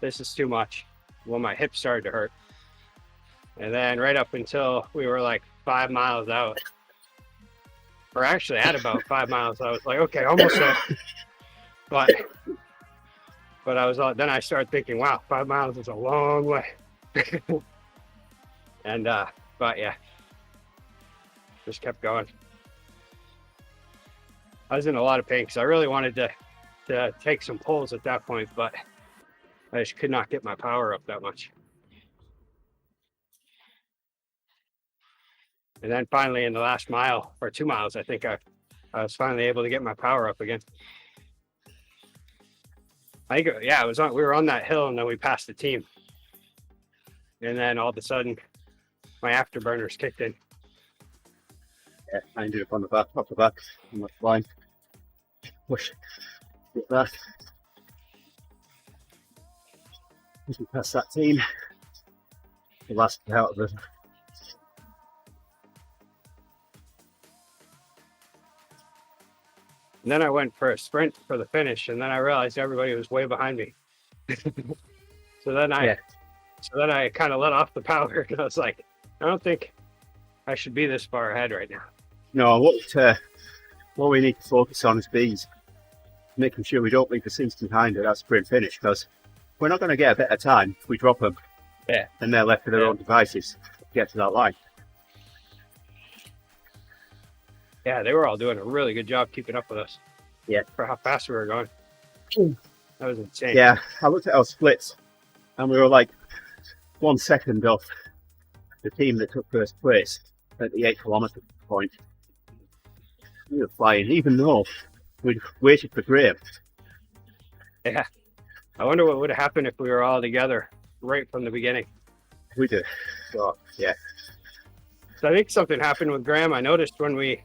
this is too much. Well, my hips started to hurt. And then right up until we were like 5 miles out, or actually at about 5 miles, I was like, okay, almost there. But But then I started thinking, wow, 5 miles is a long way. And but yeah, just kept going. I was in a lot of pain because I really wanted to take some pulls at that point, but I just could not get my power up that much. And then finally in the last mile or 2 miles, I think I was finally able to get my power up again. I think, yeah, we were on that hill and then we passed the team. And then all of a sudden my afterburners kicked in. Yeah, I ended up on the back, off the back, on the line. Push. Get that. As we pass that team, the last out of the. And then I went for a sprint for the finish, and then I realized everybody was way behind me. So then I kind of let off the power, and I was like, I don't think I should be this far ahead right now. No, what we need to focus on is bees, making sure we don't leave the seats behind at that sprint finish, because we're not going to get a better time if we drop them. Yeah. And they're left to their own devices to get to that line. Yeah, they were all doing a really good job keeping up with us. Yeah. For how fast we were going. That was insane. Yeah, I looked at our splits and we were like 1 second off the team that took first place at the 8 kilometre point. We were flying, even though we'd waited for Graham. Yeah. I wonder what would have happened if we were all together right from the beginning. We did. So, yeah. So I think something happened with Graham. I noticed when we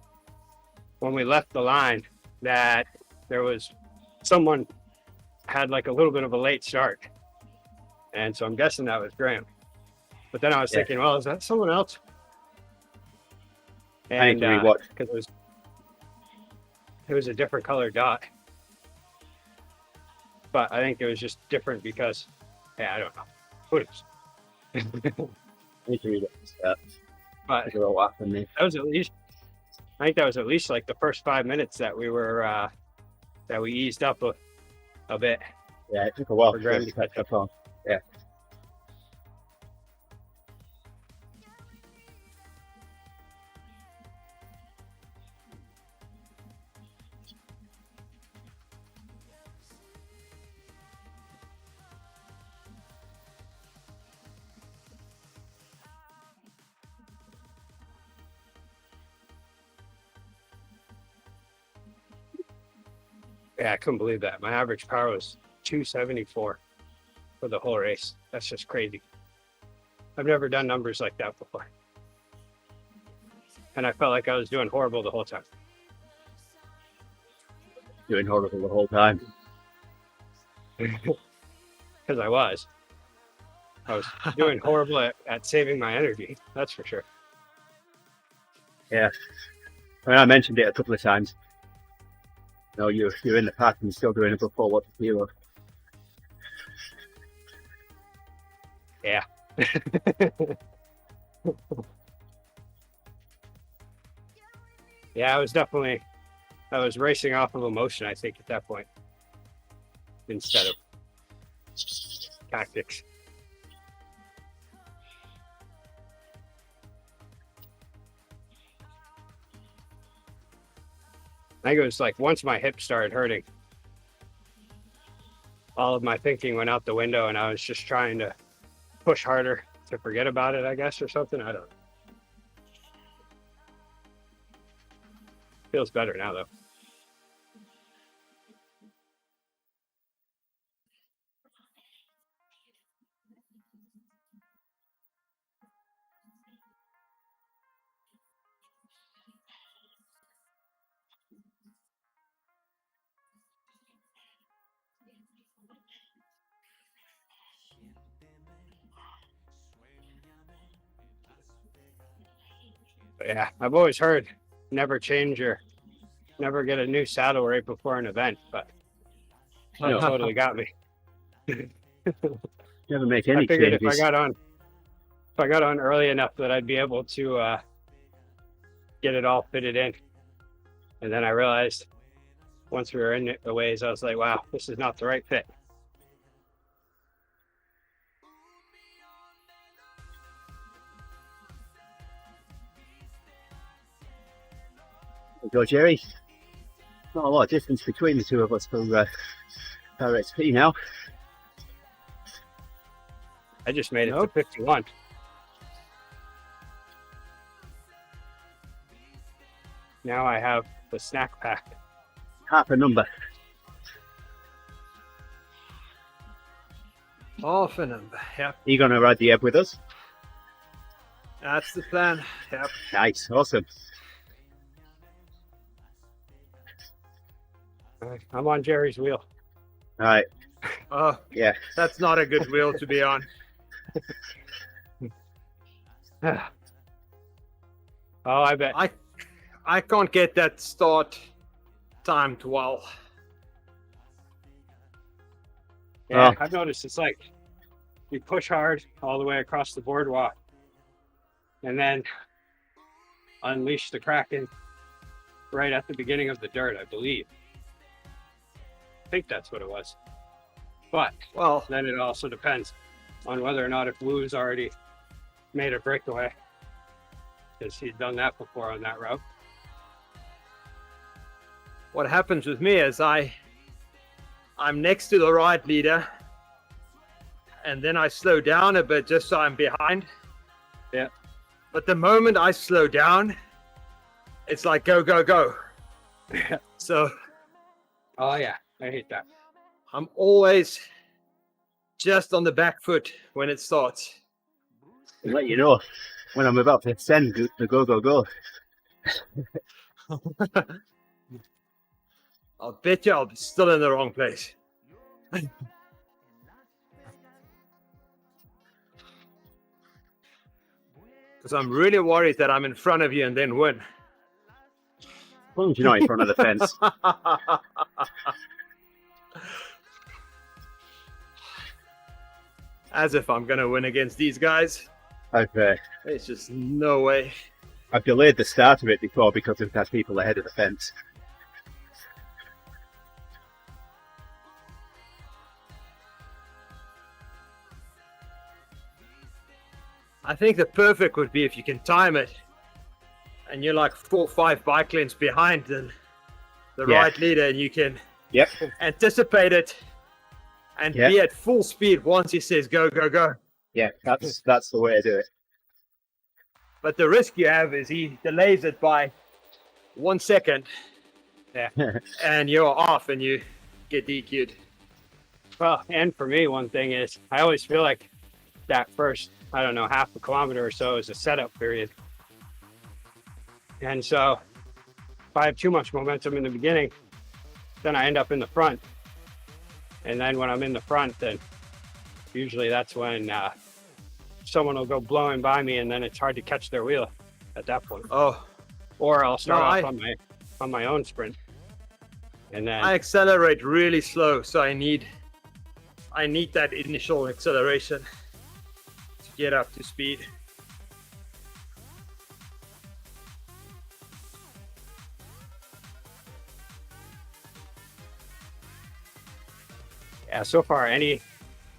left the line that there was someone had like a little bit of a late start. And so I'm guessing that was Graham. But then I was thinking, well, is that someone else? And I need to rewatch. Because it was a different color dot. But I think it was just different because, yeah, I don't know. Who knows? I need to read it. But What happened there. that was at least, I think that was at least like the first 5 minutes that we were, that we eased up a bit. Yeah, it took a while For for Graham Graham to to catch up on. Yeah. Yeah, I couldn't believe that. My average power was 274 for the whole race. That's just crazy. I've never done numbers like that before. And I felt like I was doing horrible the whole time. Doing horrible the whole time. Because I was doing horrible at saving my energy. That's for sure. Yeah. I mean, I mentioned it a couple of times. No, you're in the pack and you're still doing a good forward to zero. Yeah. Yeah, I was racing off of emotion, I think, at that point, instead of tactics. I think it was like once my hips started hurting, all of my thinking went out the window and I was just trying to push harder to forget about it, I guess, or something. I don't know. Feels better now, though. But yeah, I've always heard never get a new saddle right before an event, but that totally got me. Never make any I figured changes. if I got on early enough that I'd be able to get it all fitted in. And then I realized once we were in the ways, I was like, wow, this is not the right fit. we go, Gerrie. Not a lot of distance between the two of us for our XP now. I just made it Nope. to 51. Now I have the snack pack. Half a number. Half a number. Yep, Are you going to ride the ebb with us? that's the plan. Yep. Nice, awesome. I'm on Gerrie's wheel. All right, Oh, yeah. that's not a good wheel to be on. Oh, I bet. I can't get that start timed well. Yeah, Oh. I've noticed it's like you push hard all the way across the boardwalk and then unleash the Kraken right at the beginning of the dirt, I believe. I think that's what it was. But Well, then it also depends on whether or not if Woo's already made a breakaway, because he's done that before on that route. what happens with me is I'm next to the ride leader, and then I slow down a bit just so I'm behind. Yeah. But the moment I slow down, it's like go, go, go. So Oh yeah, I hate that. I'm always just on the back foot when it starts. I'll let you know when I'm about to send the go, go, go. I'll bet you I'll be still in the wrong place. Because I'm really worried that I'm in front of you and then win. As long as you're not in front of the fence. As if I'm going to win against these guys. There's just no way. I've delayed the start of it before because we've had people ahead of the fence. I think the perfect would be if you can time it and you're like 4 or 5 bike lengths behind the Yeah. right leader, and you can Yep. anticipate it and Yeah. be at full speed once he says go, go, go. Yeah, that's the way to do it. But the risk you have is he delays it by 1 second. Yeah. And you're off and you get DQ'd. Well, and for me, one thing is I always feel like that first, I don't know, half a kilometer or so is a setup period. And so if I have too much momentum in the beginning, then I end up in the front. And then when I'm in the front, then usually that's when someone will go blowing by me, and then it's hard to catch their wheel at that point. Oh, Or I'll start No, off on my own sprint. And then I accelerate really slow, so I need that initial acceleration to get up to speed. yeah, so far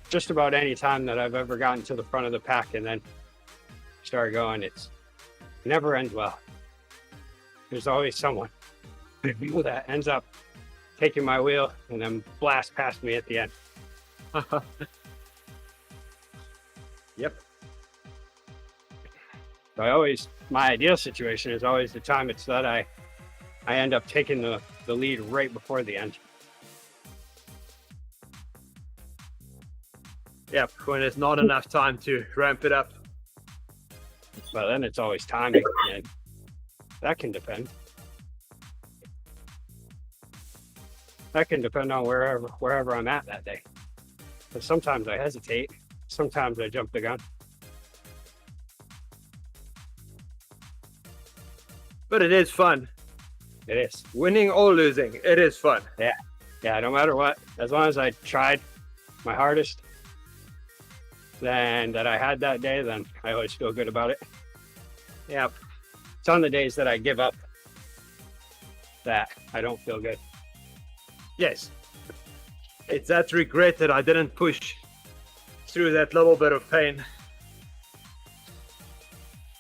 just about any time that I've ever gotten to the front of the pack and then start going, it never ends well. There's always someone that ends up taking my wheel and then blast past me at the end. Yep. So my ideal situation is always the time it's that I end up taking the lead right before the end. Yep, when there's not enough time to ramp it up. But then it's always timing, and that can depend. That can depend on wherever I'm at that day. But sometimes I hesitate. Sometimes I jump the gun. But it is fun. It is. Winning or losing, it is fun. Yeah, no matter what, as long as I tried my hardest, then that I had that day, then I always feel good about it. Yep. It's on the days that I give up that I don't feel good. Yes. It's that regret that I didn't push through that little bit of pain.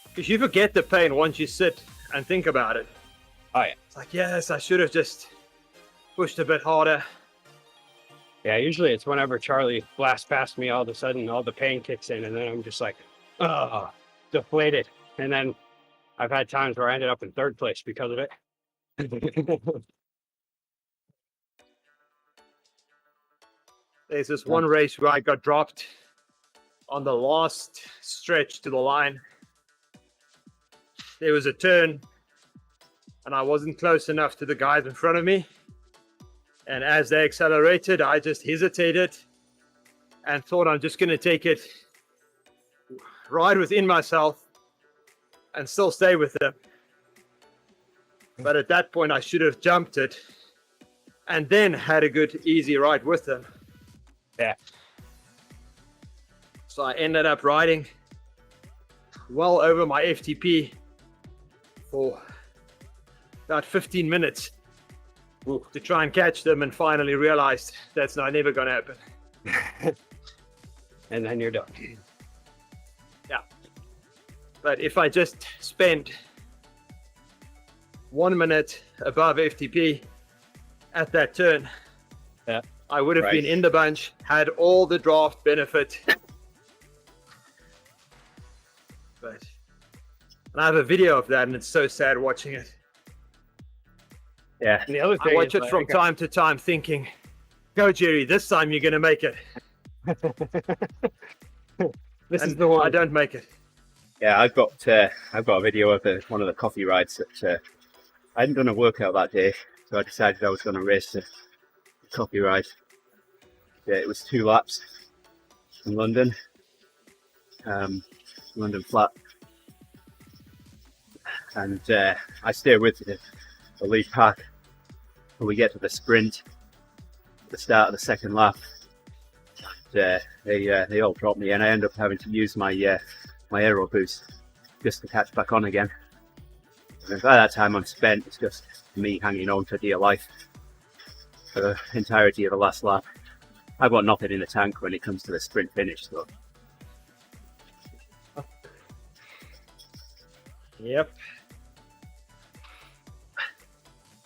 Because you forget the pain once you sit and think about it. Oh, yeah. It's like, yes, I should have just pushed a bit harder. Yeah, usually it's whenever Charlie blasts past me, all of a sudden all the pain kicks in, and then I'm just like, oh, deflated. And then I've had times where I ended up in third place because of it. There's this one race where I got dropped on the last stretch to the line. There was a turn and I wasn't close enough to the guys in front of me. And as they accelerated, I just hesitated and thought I'm just going to take it right within myself and still stay with them. But at that point, I should have jumped it and then had a good, easy ride with them. Yeah. So I ended up riding well over my FTP for about 15 minutes to try and catch them, and finally realized that's never going to happen. And then you're done. Yeah. But if I just spent 1 minute above FTP at that turn, yeah, I would have been in the bunch, had all the draft benefit. But and I have a video of that, and it's so sad watching it. Yeah. And the other thing I watch it from time to time thinking, go Gerrie, this time you're going to make it. This is the one. I don't make it. Yeah, I've got a video of one of the coffee rides that I hadn't done a workout that day, so I decided I was going to race the coffee ride. Yeah, it was 2 laps in London, London flat, and I stay with the lead pack when we get to the sprint at the start of the second lap. And, they all drop me, and I end up having to use my aero boost just to catch back on again. And by that time I'm spent. It's just me hanging on for dear life for the entirety of the last lap. I've got nothing in the tank when it comes to the sprint finish, so. Yep.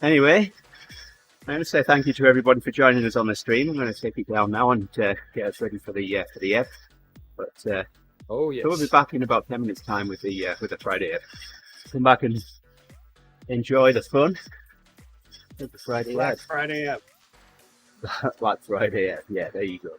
Anyway, I'm going to say thank you to everybody for joining us on the stream. I'm going to take it down now and get us ready for the F. But Oh yes. so we'll be back in about 10 minutes' time with the Friday F. Come back and enjoy the fun of the Friday Black F. Friday up. Black Friday F. Yeah, there you go.